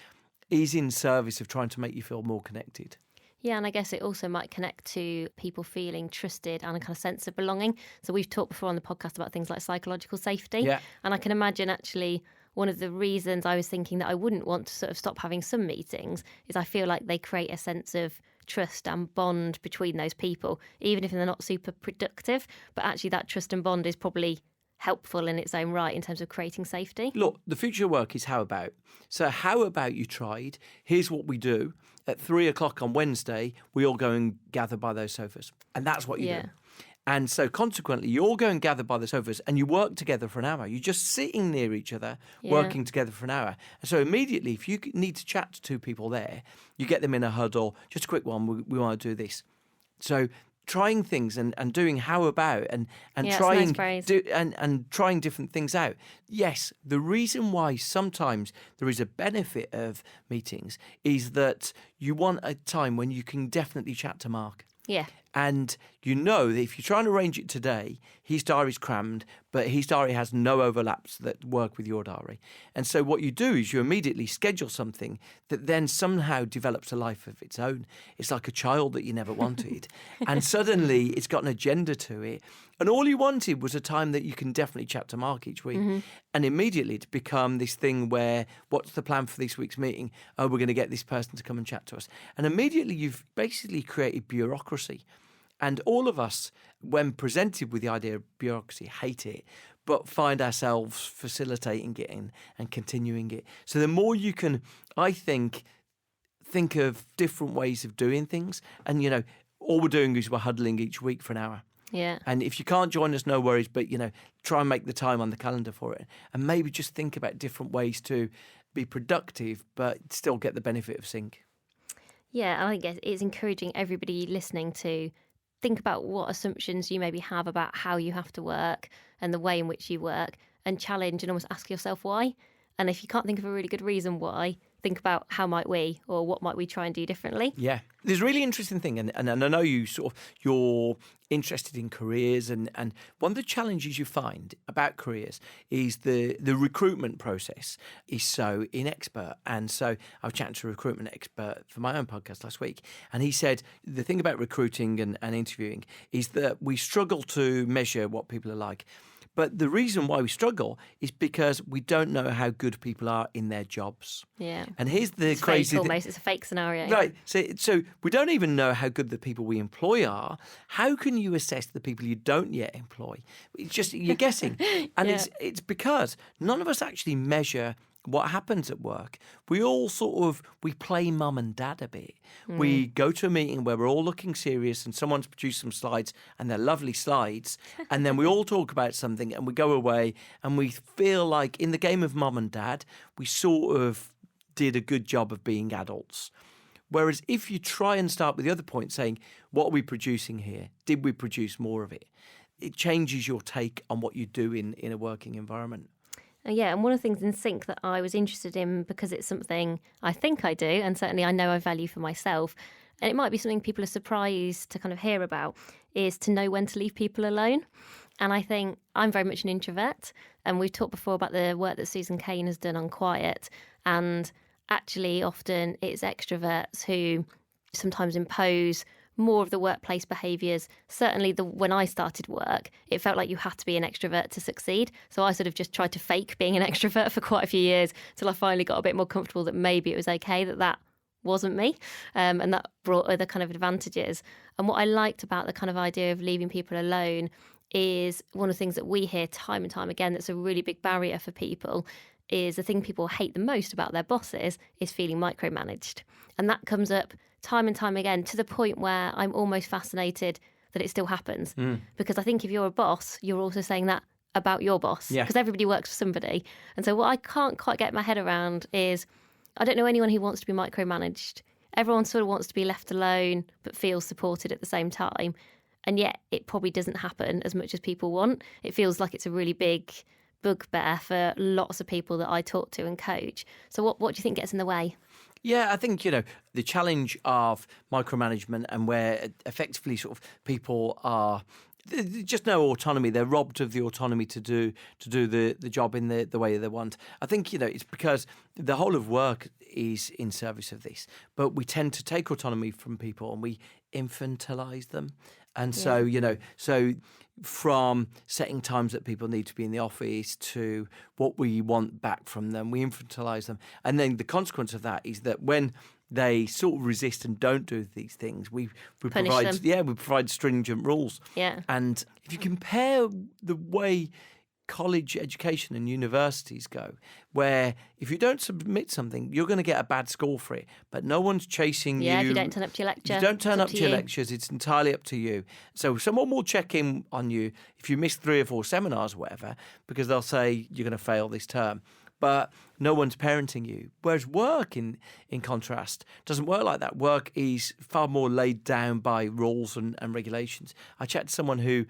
Speaker 2: is in service of trying to make you feel more connected.
Speaker 1: Yeah, and I guess it also might connect to people feeling trusted and a kind of sense of belonging. So we've talked before on the podcast about things like psychological safety.
Speaker 2: Yeah.
Speaker 1: And I can imagine actually one of the reasons I was thinking that I wouldn't want to sort of stop having some meetings is I feel like they create a sense of trust and bond between those people, even if they're not super productive. But actually that trust and bond is probably helpful in its own right in terms of creating safety.
Speaker 2: Look, the future of work is how about. So how about you tried? Here's what we do. At 3:00 on Wednesday, we all go and gather by those sofas. And that's what you do. And so consequently, you all go and gather by the sofas and you work together for an hour. You're just sitting near each other, working together for an hour. And so immediately, if you need to chat to two people there, you get them in a huddle. Just a quick one, we want to do this. So trying things and doing how about and trying and trying different things out. Yes, the reason why sometimes there is a benefit of meetings is that you want a time when you can definitely chat to Mark.
Speaker 1: Yeah.
Speaker 2: And you know that if you try and arrange it today, his diary's crammed, but his diary has no overlaps that work with your diary. And so what you do is you immediately schedule something that then somehow develops a life of its own. It's like a child that you never wanted. And suddenly it's got an agenda to it. And all you wanted was a time that you can definitely chat to Mark each week. Mm-hmm. And immediately it's become this thing where, what's the plan for this week's meeting? Oh, we're going to get this person to come and chat to us. And immediately you've basically created bureaucracy. And all of us, when presented with the idea of bureaucracy, hate it, but find ourselves facilitating it and continuing it. So the more you can, I think of different ways of doing things. And, you know, all we're doing is we're huddling each week for an hour.
Speaker 1: Yeah.
Speaker 2: And if you can't join us, no worries, but, you know, try and make the time on the calendar for it. And maybe just think about different ways to be productive, but still get the benefit of sync.
Speaker 1: Yeah, I think it's encouraging everybody listening to think about what assumptions you maybe have about how you have to work and the way in which you work, and challenge and almost ask yourself why. And if you can't think of a really good reason why, think about how might we, or what might we try and do differently. Yeah.
Speaker 2: There's a really interesting thing, and I know you're interested in careers, and one of the challenges you find about careers is the recruitment process is so inexpert. And so I was chatting to a recruitment expert for my own podcast last week, and he said the thing about recruiting and interviewing is that we struggle to measure what people are like. But the reason why we struggle is because we don't know how good people are in their jobs.
Speaker 1: Yeah.
Speaker 2: And here's the
Speaker 1: it's
Speaker 2: crazy
Speaker 1: thing. Almost. It's a fake scenario.
Speaker 2: Right. So we don't even know how good the people we employ are. How can you assess the people you don't yet employ? It's just, you're guessing. And it's because none of us actually measure what happens at work. We all we play mum and dad a bit. We go to a meeting where we're all looking serious and someone's produced some slides and they're lovely slides, and then we all talk about something and we go away and we feel like in the game of mum and dad, we sort of did a good job of being adults. Whereas if you try and start with the other point saying, what are we producing here? Did we produce more of it? It changes your take on what you do in a working environment.
Speaker 1: Yeah, and one of the things in sync that I was interested in, because it's something I think I do, and certainly I know I value for myself, and it might be something people are surprised to kind of hear about, is to know when to leave people alone. And I think I'm very much an introvert, and we've talked before about the work that Susan Cain has done on quiet, and actually often it's extroverts who sometimes impose more of the workplace behaviours. Certainly when I started work, it felt like you had to be an extrovert to succeed. So I sort of just tried to fake being an extrovert for quite a few years till I finally got a bit more comfortable that maybe it was okay that wasn't me, and that brought other kind of advantages. And what I liked about the kind of idea of leaving people alone is one of the things that we hear time and time again that's a really big barrier for people is the thing people hate the most about their bosses is feeling micromanaged. And that comes up time and time again, to the point where I'm almost fascinated that it still happens. Because I think if you're a boss, you're also saying that about your boss. Because everybody works for somebody. And so what I can't quite get my head around is I don't know anyone who wants to be micromanaged. Everyone sort of wants to be left alone but feels supported at the same time. And yet it probably doesn't happen as much as people want. It feels like it's a really big bugbear for lots of people that I talk to and coach. So what do you think gets in the way?
Speaker 2: Yeah, I think, the challenge of micromanagement and where effectively sort of people are there's just no autonomy. They're robbed of the autonomy to do the job in the way they want. I think, it's because the whole of work is in service of this, but we tend to take autonomy from people and we infantilize them. And so, so from setting times that people need to be in the office to what we want back from them, we infantilize them. And then the consequence of that is that when they sort of resist and don't do these things, we provide stringent rules.
Speaker 1: Yeah.
Speaker 2: And if you compare the way college education and universities go, where if you don't submit something, you're going to get a bad score for it, but no one's chasing you.
Speaker 1: Yeah, if you don't turn up to your lecture.
Speaker 2: If you don't turn up to your lectures, it's entirely up to you. So someone will check in on you if you miss 3 or 4 seminars or whatever, because they'll say you're going to fail this term. But no one's parenting you. Whereas work, in contrast, doesn't work like that. Work is far more laid down by rules and regulations. I chatted to someone who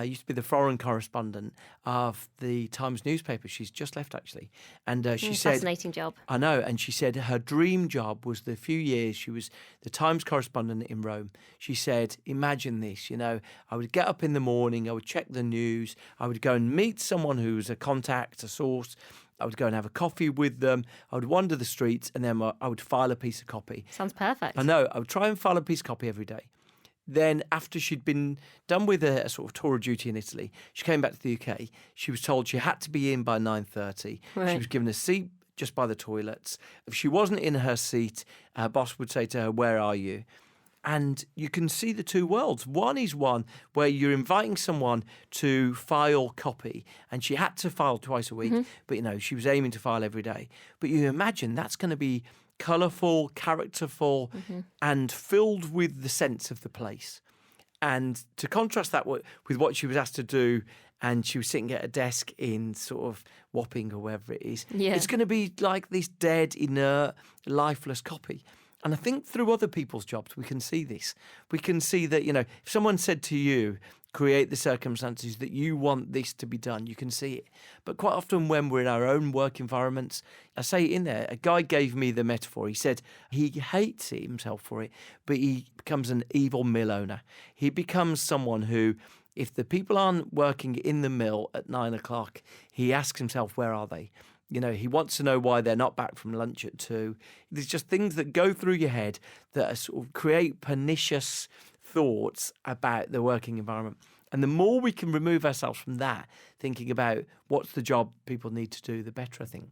Speaker 2: used to be the foreign correspondent of the Times newspaper. She's just left, actually. And she said...
Speaker 1: Fascinating job.
Speaker 2: I know. And she said her dream job was the few years she was the Times correspondent in Rome. She said, imagine this, I would get up in the morning, I would check the news, I would go and meet someone who was a contact, a source. I would go and have a coffee with them. I would wander the streets and then I would file a piece of copy.
Speaker 1: Sounds perfect.
Speaker 2: I know. I would try and file a piece of copy every day. Then after she'd been done with a sort of tour of duty in Italy, she came back to the UK. She was told she had to be in by 9:30.
Speaker 1: Right.
Speaker 2: She was given a seat just by the toilets. If she wasn't in her seat, her boss would say to her, "Where are you?" And you can see the two worlds. One is one where you're inviting someone to file copy, and she had to file twice a week, but she was aiming to file every day. But you imagine that's going to be colourful, characterful, and filled with the sense of the place. And to contrast that with what she was asked to do, and she was sitting at a desk in sort of Wapping or wherever it is, it's going to be like this dead, inert, lifeless copy. And I think through other people's jobs, we can see this. We can see that, if someone said to you, create the circumstances that you want this to be done, you can see it. But quite often when we're in our own work environments, I say in there, a guy gave me the metaphor. He said he hates it himself for it, but he becomes an evil mill owner. He becomes someone who, if the people aren't working in the mill at 9 o'clock, he asks himself, where are they? He wants to know why they're not back from lunch at 2. There's just things that go through your head that sort of create pernicious thoughts about the working environment. And the more we can remove ourselves from that, thinking about what's the job people need to do, the better, I think.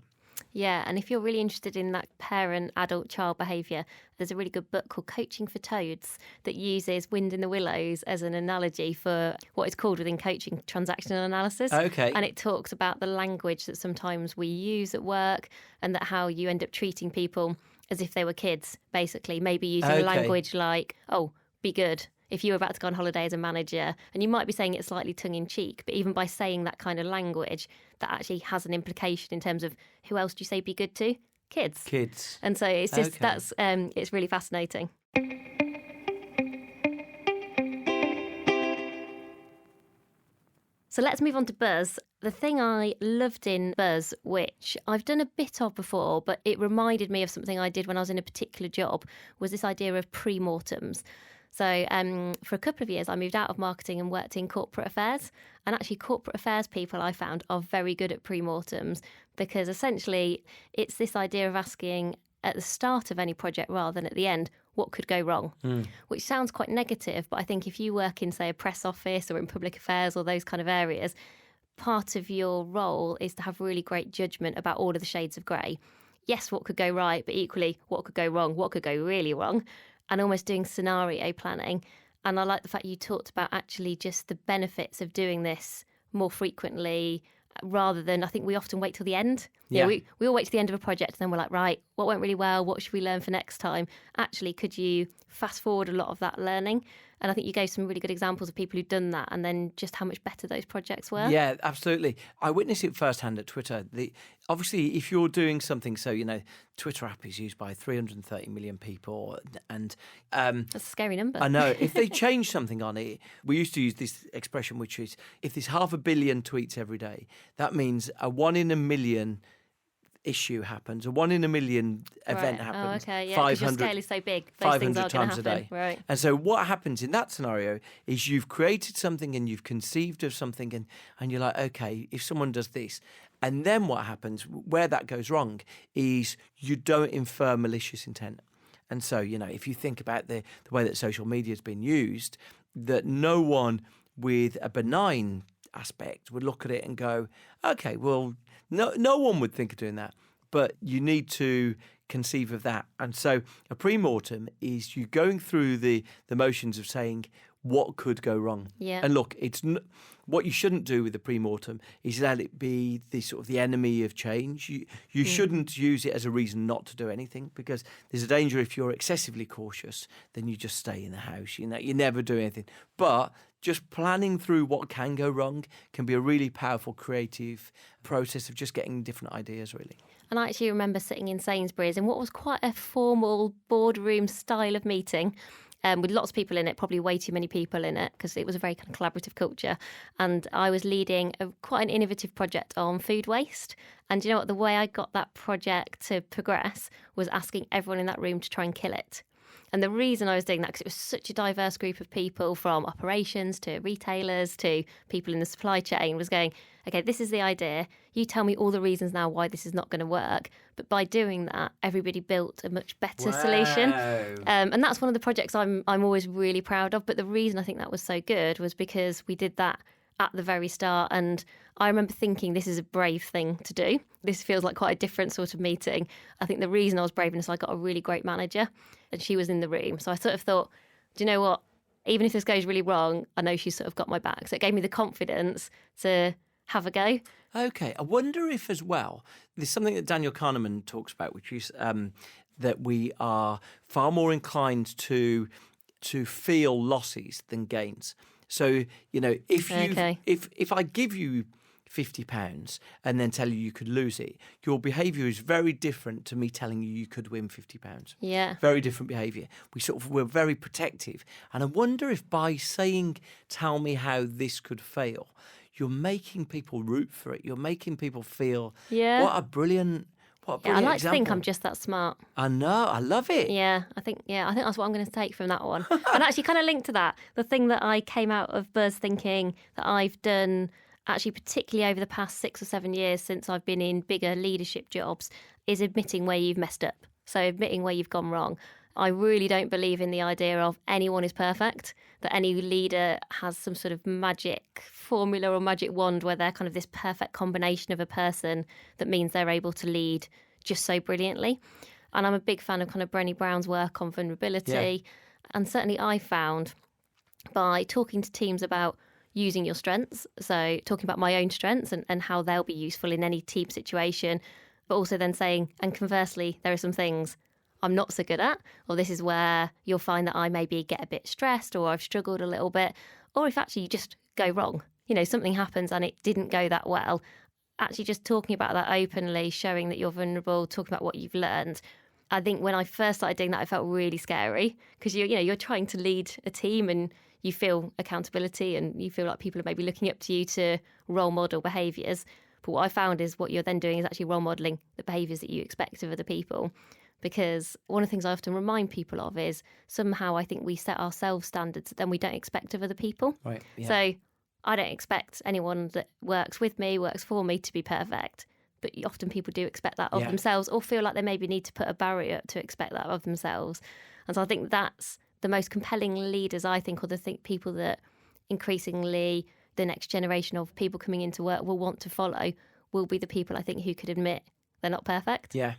Speaker 1: Yeah, and if you're really interested in that parent-adult-child behaviour, there's a really good book called Coaching for Toads that uses wind in the willows as an analogy for what is called within coaching transactional analysis.
Speaker 2: Okay.
Speaker 1: And it talks about the language that sometimes we use at work and that how you end up treating people as if they were kids, basically. Maybe using language like, oh, be good. If you were about to go on holiday as a manager, and you might be saying it slightly tongue-in-cheek, but even by saying that kind of language, that actually has an implication in terms of who else do you say be good to? Kids.
Speaker 2: Kids.
Speaker 1: And so it's just, that's, it's really fascinating. So let's move on to buzz. The thing I loved in buzz, which I've done a bit of before, but it reminded me of something I did when I was in a particular job, was this idea of pre-mortems. So for a couple of years, I moved out of marketing and worked in corporate affairs. And actually, corporate affairs people, I found, are very good at pre-mortems because essentially it's this idea of asking at the start of any project rather than at the end, what could go wrong? Which sounds quite negative, but I think if you work in, say, a press office or in public affairs or those kind of areas, part of your role is to have really great judgment about all of the shades of grey. Yes, what could go right, but equally, what could go wrong, what could go really wrong, and almost doing scenario planning. And I like the fact you talked about actually just the benefits of doing this more frequently rather than, I think we often wait till the end.
Speaker 2: Yeah.
Speaker 1: We all wait to the end of a project and then we're like, right, what went really well? What should we learn for next time? Actually, could you fast forward a lot of that learning? And I think you gave some really good examples of people who've done that and then just how much better those projects were.
Speaker 2: Yeah, absolutely. I witnessed it firsthand at Twitter. Obviously, if you're doing something, so, Twitter app is used by 330 million people. And
Speaker 1: that's a scary number.
Speaker 2: I know. If they change something on it, we used to use this expression, which is if there's 500 million tweets every day, that means a 1 in a million issue happens, a 1 in a million event
Speaker 1: Right.
Speaker 2: happens,
Speaker 1: Oh, okay, yeah, because your
Speaker 2: 500
Speaker 1: scale is so big. Those things
Speaker 2: 500
Speaker 1: are going to
Speaker 2: times a
Speaker 1: happen.
Speaker 2: day.
Speaker 1: Right.
Speaker 2: And so what happens in that scenario is you've created something and you've conceived of something and you're like, okay, if someone does this, and then what happens, where that goes wrong, is you don't infer malicious intent. And so, if you think about the way that social media has been used, that no one with a benign aspect would look at it and go, okay, well, no one would think of doing that. But you need to conceive of that. And so a pre-mortem is you going through the motions of saying what could go wrong.
Speaker 1: Yeah.
Speaker 2: And look, what you shouldn't do with the pre-mortem is let it be the sort of the enemy of change. You shouldn't use it as a reason not to do anything, because there's a danger if you're excessively cautious, then you just stay in the house. You never do anything. But just planning through what can go wrong can be a really powerful creative process of just getting different ideas, really.
Speaker 1: And I actually remember sitting in Sainsbury's in what was quite a formal boardroom style of meeting, with lots of people in it, probably way too many people in it, because it was a very kind of collaborative culture. And I was leading quite an innovative project on food waste. And you know what? The way I got that project to progress was asking everyone in that room to try and kill it. And the reason I was doing that, because it was such a diverse group of people, from operations to retailers to people in the supply chain, was going, okay, this is the idea. You tell me all the reasons now why this is not going to work. But by doing that, everybody built a much better solution. And that's one of the projects I'm always really proud of. But the reason I think that was so good was because we did that at the very start. And I remember thinking, this is a brave thing to do. This feels like quite a different sort of meeting. I think the reason I was brave is I got a really great manager and she was in the room. So I sort of thought, do you know what? Even if this goes really wrong, I know she's sort of got my back. So it gave me the confidence to have a go.
Speaker 2: Okay. I wonder if as well, there's something that Daniel Kahneman talks about, which is that we are far more inclined to feel losses than gains. So, if I give you £50 and then tell you could lose it, your behaviour is very different to me telling you could win £50.
Speaker 1: Yeah.
Speaker 2: Very different behaviour. We're very protective. And I wonder if by saying, tell me how this could fail, you're making people root for it. You're making people feel, what a brilliant
Speaker 1: I like
Speaker 2: example.
Speaker 1: to think I'm just that smart.
Speaker 2: I know. I love it.
Speaker 1: Yeah, I think that's what I'm going to take from that one. And actually kind of linked to that, the thing that I came out of Buzz thinking that I've done actually particularly over the past 6 or 7 years since I've been in bigger leadership jobs is admitting where you've messed up. So admitting where you've gone wrong. I really don't believe in the idea of anyone is perfect, that any leader has some sort of magic formula or magic wand where they're kind of this perfect combination of a person that means they're able to lead just so brilliantly. And I'm a big fan of kind of Brené Brown's work on vulnerability. Yeah. And certainly I found by talking to teams about using your strengths, so talking about my own strengths and how they'll be useful in any team situation, but also then saying, and conversely, there are some things I'm not so good at, or this is where you'll find that I maybe get a bit stressed or I've struggled a little bit, or if actually you just go wrong, something happens and it didn't go that well, actually just talking about that openly, showing that you're vulnerable, talking about what you've learned. I think when I first started doing that, I felt really scary because you're trying to lead a team and you feel accountability and you feel like people are maybe looking up to you to role model behaviours. But what I found is what you're then doing is actually role modelling the behaviours that you expect of other people. Because one of the things I often remind people of is somehow I think we set ourselves standards that then we don't expect of other people.
Speaker 2: Right. Yeah.
Speaker 1: So I don't expect anyone that works with me, works for me to be perfect. But often people do expect that of themselves or feel like they maybe need to put a barrier up to expect that of themselves. And so I think that's the most compelling leaders, I think, or the people that increasingly the next generation of people coming into work will want to follow will be the people, I think, who could admit they're not perfect.
Speaker 2: Yeah.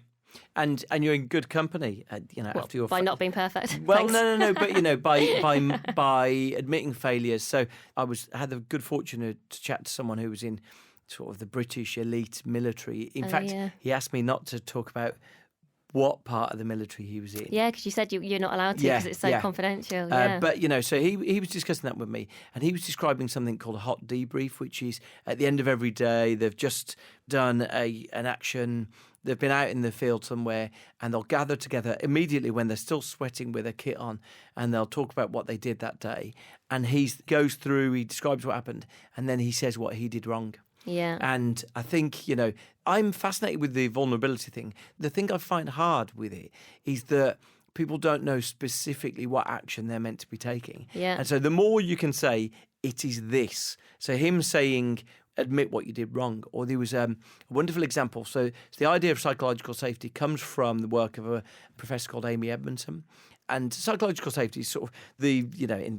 Speaker 2: And you're in good company, after your
Speaker 1: by not being perfect.
Speaker 2: Well, no, but by admitting failures. So I had the good fortune to chat to someone who was in sort of the British elite military. In fact, he asked me not to talk about what part of the military he was in. Yeah,
Speaker 1: because you said you're not allowed to because it's so confidential.
Speaker 2: But, so he was discussing that with me and he was describing something called a hot debrief, which is at the end of every day, they've just done an action. They've been out in the field somewhere and they'll gather together immediately when they're still sweating with a kit on and they'll talk about what they did that day. And he goes through, he describes what happened and then he says what he did wrong.
Speaker 1: Yeah.
Speaker 2: And I think, I'm fascinated with the vulnerability thing. The thing I find hard with it is that people don't know specifically what action they're meant to be taking.
Speaker 1: Yeah.
Speaker 2: And so the more you can say, it is this. So him saying, admit what you did wrong. Or there was a wonderful example. So the idea of psychological safety comes from the work of a professor called Amy Edmondson. And psychological safety is sort of the,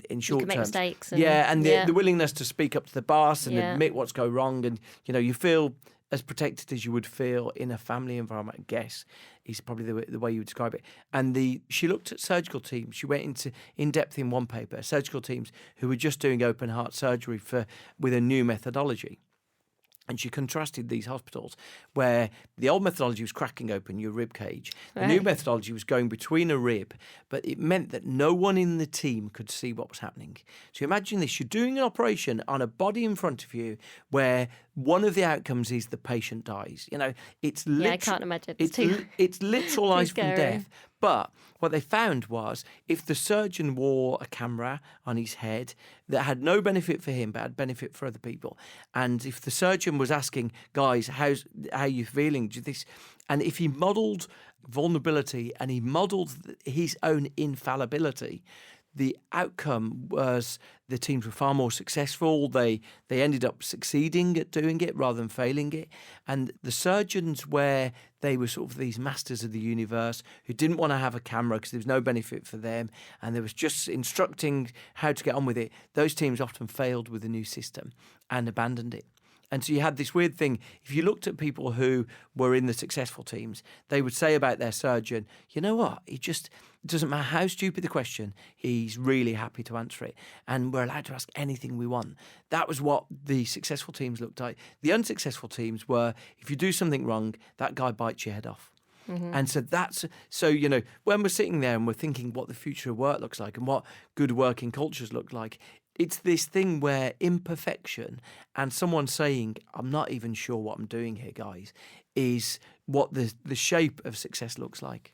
Speaker 2: in short
Speaker 1: You can make
Speaker 2: terms.
Speaker 1: mistakes.
Speaker 2: And the willingness to speak up to the boss and admit what's going wrong. And, you feel as protected as you would feel in a family environment, I guess, is probably the way you would describe it. And she looked at surgical teams. She went into in-depth in one paper, surgical teams who were just doing open heart surgery with a new methodology. And she contrasted these hospitals where the old methodology was cracking open your rib cage. The new methodology was going between a rib, but it meant that no one in the team could see what was happening. So imagine this, you're doing an operation on a body in front of you where one of the outcomes is the patient dies. It's literal,
Speaker 1: I can't imagine.
Speaker 2: It's literal life and
Speaker 1: scary.
Speaker 2: death. But what they found was if the surgeon wore a camera on his head that had no benefit for him but had benefit for other people, and if the surgeon was asking, guys, how are you feeling? And if he modelled vulnerability and he modelled his own infallibility, the outcome was the teams were far more successful. They ended up succeeding at doing it rather than failing it. And the surgeons, where they were sort of these masters of the universe who didn't want to have a camera because there was no benefit for them, and there was just instructing how to get on with it, those teams often failed with the new system and abandoned it. And so you had this weird thing. If you looked at people who were in the successful teams, they would say about their surgeon, you know what, it doesn't matter how stupid the question, he's really happy to answer it. And we're allowed to ask anything we want. That was what the successful teams looked like. The unsuccessful teams were, if you do something wrong, that guy bites your head off. Mm-hmm. And so when we're sitting there and we're thinking what the future of work looks like and what good working cultures look like, it's this thing where imperfection and someone saying, I'm not even sure what I'm doing here, guys, is what the shape of success looks like.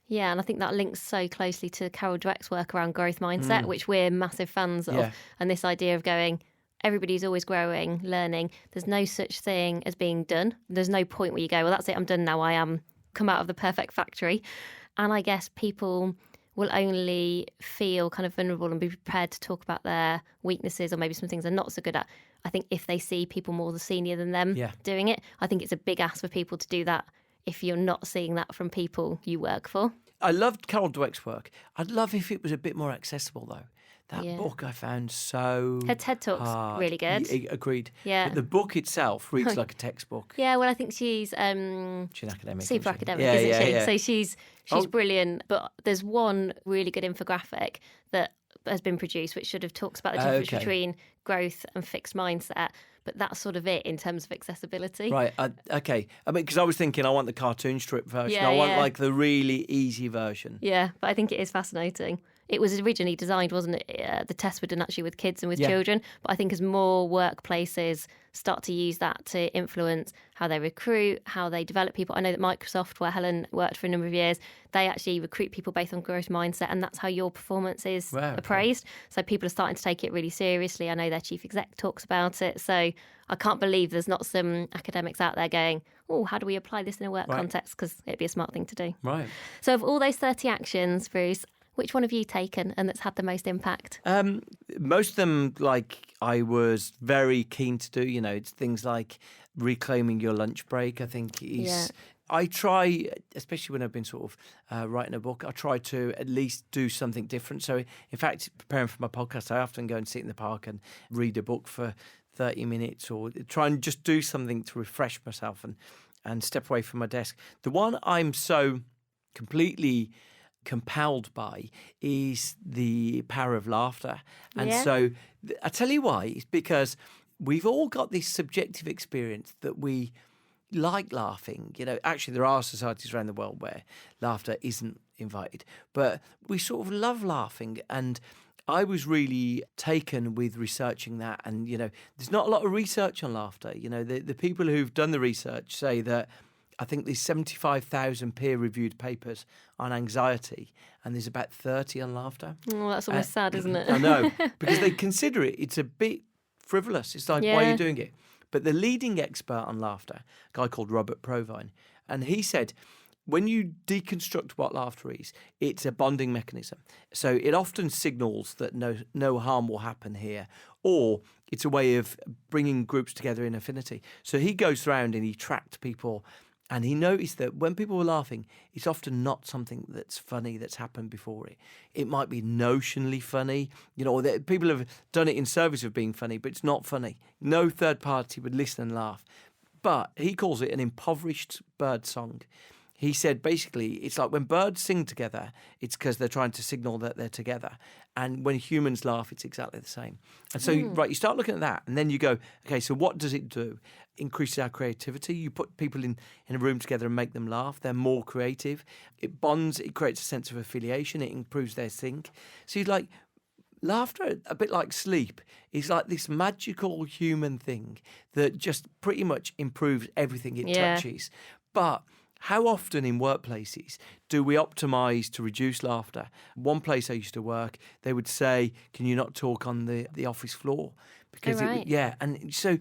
Speaker 1: Yeah, and I think that links so closely to Carol Dweck's work around growth mindset, which we're massive fans of.
Speaker 2: Yeah.
Speaker 1: And this idea of going, everybody's always growing, learning. There's no such thing as being done. There's no point where you go, well, that's it, I'm done now. I am come out of the perfect factory. And I guess people will only feel kind of vulnerable and be prepared to talk about their weaknesses or maybe some things they're not so good at, I think, if they see people more senior than them doing it. I think it's a big ask for people to do that if you're not seeing that from people you work for.
Speaker 2: I loved Carol Dweck's work. I'd love if it was a bit more accessible, though. That book I found so
Speaker 1: Her TED Talk's
Speaker 2: hard.
Speaker 1: really good.
Speaker 2: Agreed.
Speaker 1: Yeah.
Speaker 2: But the book itself reads like a textbook.
Speaker 1: Yeah, well, I think she's
Speaker 2: an academic.
Speaker 1: super
Speaker 2: isn't she?
Speaker 1: academic, isn't she?
Speaker 2: Yeah.
Speaker 1: So she's brilliant. But there's one really good infographic that has been produced which sort of talks about the difference between growth and fixed mindset. But that's sort of it in terms of accessibility.
Speaker 2: Right. Okay. I mean, because I was thinking I want the cartoon strip version.
Speaker 1: Yeah,
Speaker 2: I want like the really easy version.
Speaker 1: Yeah, but I think it is fascinating. It was originally designed, wasn't it? The tests were done actually with kids and with children. But I think as more workplaces start to use that to influence how they recruit, how they develop people. I know that Microsoft, where Helen worked for a number of years, they actually recruit people based on growth mindset, and that's how your performance is appraised. So people are starting to take it really seriously. I know their chief exec talks about it. So I can't believe there's not some academics out there going, oh, how do we apply this in a work context? Because it'd be a smart thing to do.
Speaker 2: Right.
Speaker 1: So of all those 30 actions, Bruce, which one have you taken and that's had the most impact?
Speaker 2: Most of them, I was very keen to do. It's things like reclaiming your lunch break, I think is... Yeah. I try, especially when I've been sort of writing a book, I try to at least do something different. So, in fact, preparing for my podcast, I often go and sit in the park and read a book for 30 minutes or try and just do something to refresh myself and step away from my desk. The one I'm so completely compelled by is the power of laughter. And so I tell you why. It's because we've all got this subjective experience that we like laughing. Actually, there are societies around the world where laughter isn't invited, but we sort of love laughing. And I was really taken with researching that. And, there's not a lot of research on laughter. The people who've done the research say that I think there's 75,000 peer-reviewed papers on anxiety, and there's about 30 on laughter.
Speaker 1: Oh, that's almost sad, isn't it?
Speaker 2: I know, because they consider it's a bit frivolous. It's like, why are you doing it? But the leading expert on laughter, a guy called Robert Provine, and he said, when you deconstruct what laughter is, it's a bonding mechanism. So it often signals that no harm will happen here, or it's a way of bringing groups together in affinity. So he goes around and he tracked people, and he noticed that when people were laughing, it's often not something that's funny that's happened before it. It might be notionally funny, or that people have done it in service of being funny, but it's not funny. No third party would listen and laugh. But he calls it an impoverished bird song. He said basically it's like when birds sing together, it's because they're trying to signal that they're together. And when humans laugh, it's exactly the same. And so, right, you start looking at that and then you go, okay, so what does it do? Increases our creativity. You put people in a room together and make them laugh. They're more creative. It bonds. It creates a sense of affiliation. It improves their sync. So he's like, laughter, a bit like sleep, is like this magical human thing that just pretty much improves everything it touches. But how often in workplaces do we optimise to reduce laughter? One place I used to work, they would say, can you not talk on the office floor? Because and so,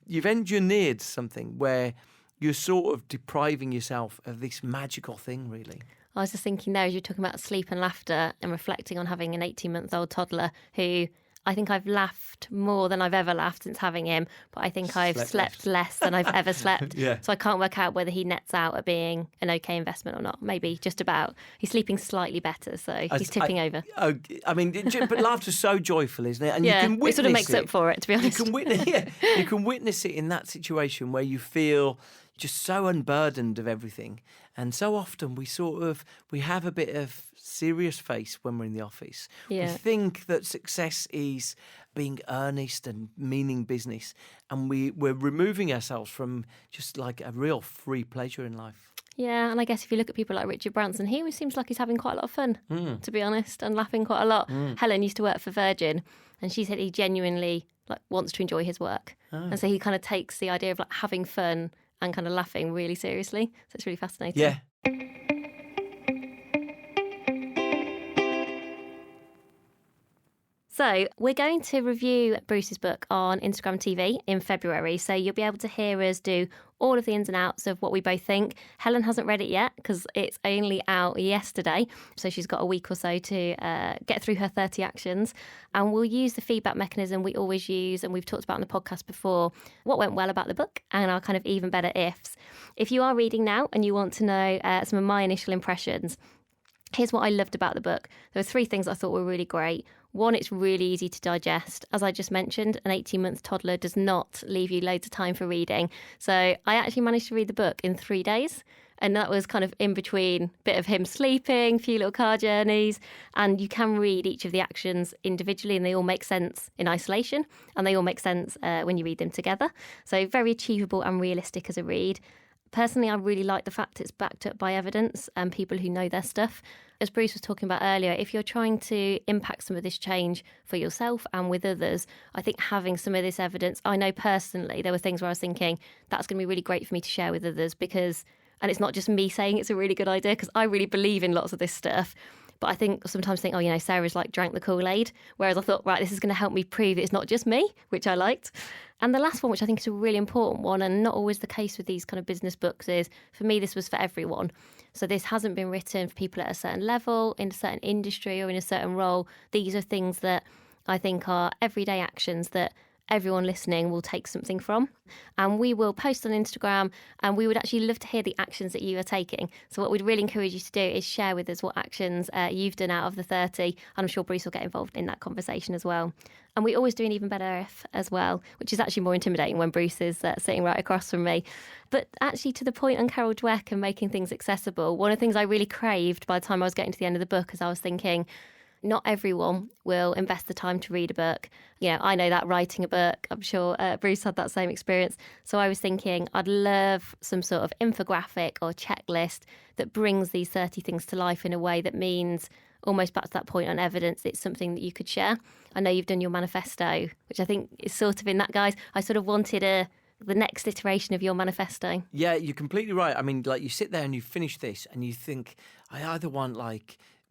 Speaker 2: you've engineered something where you're sort of depriving yourself of this magical thing, really.
Speaker 1: I was just thinking there, as you're talking about sleep and laughter and reflecting on having an 18-month-old toddler who I think I've laughed more than I've ever laughed since having him, but I think I've slept less than I've ever slept. So I can't work out whether he nets out at being an okay investment or not. Maybe just about. He's sleeping slightly better, so he's tipping over.
Speaker 2: But laughter's so joyful, isn't it? And you can witness
Speaker 1: it sort of makes up for it, to be honest.
Speaker 2: You can witness it in that situation where you feel just so unburdened of everything. And so often we have a bit of serious face when we're in the office. We think that success is being earnest and meaning business. And we're removing ourselves from just like a real free pleasure in life.
Speaker 1: Yeah, and I guess if you look at people like Richard Branson, he always seems like he's having quite a lot of fun, to be honest, and laughing quite a lot. Helen used to work for Virgin, and she said he genuinely wants to enjoy his work. And so he kind of takes the idea of having fun and kind of laughing really seriously. So it's really fascinating.
Speaker 2: Yeah.
Speaker 1: So we're going to review Bruce's book on Instagram TV in February. So you'll be able to hear us do all of the ins and outs of what we both think. Helen hasn't read it yet because it's only out yesterday. So she's got a week or so to get through her 30 actions. And we'll use the feedback mechanism we always use, and we've talked about on the podcast before, what went well about the book and our kind of even better ifs. If you are reading now and you want to know some of my initial impressions, here's what I loved about the book. There were 3 things I thought were really great. One, it's really easy to digest. As I just mentioned, an 18-month toddler does not leave you loads of time for reading. So I actually managed to read the book in 3 days. And that was kind of in between a bit of him sleeping, a few little car journeys. And you can read each of the actions individually and they all make sense in isolation. And they all make sense when you read them together. So very achievable and realistic as a read. Personally, I really like the fact it's backed up by evidence and people who know their stuff. As Bruce was talking about earlier, if you're trying to impact some of this change for yourself and with others, I think having some of this evidence, I know personally there were things where I was thinking that's going to be really great for me to share with others because, and it's not just me saying it's a really good idea because I really believe in lots of this stuff. But I sometimes think, Sarah's drank the Kool-Aid. Whereas I thought, right, this is going to help me prove it's not just me, which I liked. And the last one, which I think is a really important one and not always the case with these kind of business books, is for me, this was for everyone. So this hasn't been written for people at a certain level, in a certain industry or in a certain role. These are things that I think are everyday actions that everyone listening will take something from. And we will post on Instagram and we would actually love to hear the actions that you are taking. So what we'd really encourage you to do is share with us what actions you've done out of the 30. And I'm sure Bruce will get involved in that conversation as well. And we always do an even better if as well, which is actually more intimidating when Bruce is sitting right across from me. But actually to the point on Carol Dweck and making things accessible, one of the things I really craved by the time I was getting to the end of the book is I was thinking, not everyone will invest the time to read a book. I know that writing a book, I'm sure Bruce had that same experience. So I was thinking I'd love some sort of infographic or checklist that brings these 30 things to life in a way that means, almost back to that point on evidence, it's something that you could share. I know you've done your manifesto, which I think is sort of in that, guys. I sort of wanted the next iteration of your manifesto.
Speaker 2: Yeah, you're completely right. I mean, you sit there and you finish this and you think, I either want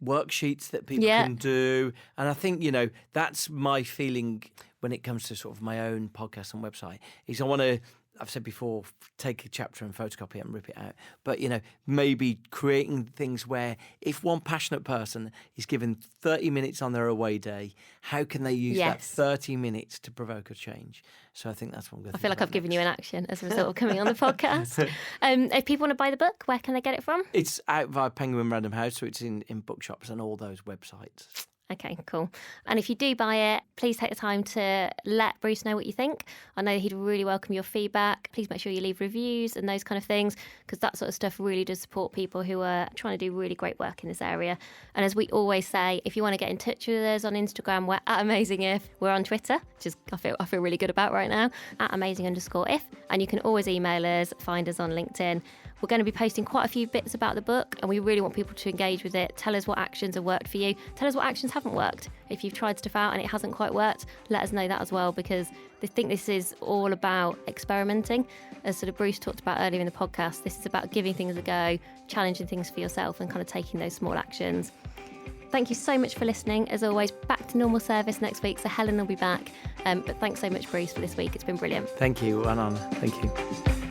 Speaker 2: worksheets that people can do. And I think, that's my feeling when it comes to sort of my own podcast and website is I want to, I've said before, take a chapter and photocopy it and rip it out. But, maybe creating things where if one passionate person is given 30 minutes on their away day, how can they use that 30 minutes to provoke a change? So I think that's what I'm going to
Speaker 1: I feel like I've given you an action as a result of coming on the podcast. If people want to buy the book, where can they get it from?
Speaker 2: It's out via Penguin Random House, so it's in bookshops and all those websites.
Speaker 1: Okay, cool. And if you do buy it, please take the time to let Bruce know what you think. I know he'd really welcome your feedback. Please make sure you leave reviews and those kind of things, because that sort of stuff really does support people who are trying to do really great work in this area. And as we always say, if you want to get in touch with us on Instagram, we're at AmazingIf. We're on Twitter, which is I feel really good about right now, at @amazing_if. And you can always email us, find us on LinkedIn. We're going to be posting quite a few bits about the book, and we really want people to engage with it. Tell us what actions have worked for you. Tell us what actions haven't worked. If you've tried stuff out and it hasn't quite worked, let us know that as well, because I think this is all about experimenting. As sort of Bruce talked about earlier in the podcast, this is about giving things a go, challenging things for yourself and kind of taking those small actions. Thank you so much for listening. As always, back to normal service next week, so Helen will be back. But thanks so much, Bruce, for this week. It's been brilliant.
Speaker 2: Thank you, an honour. Thank you.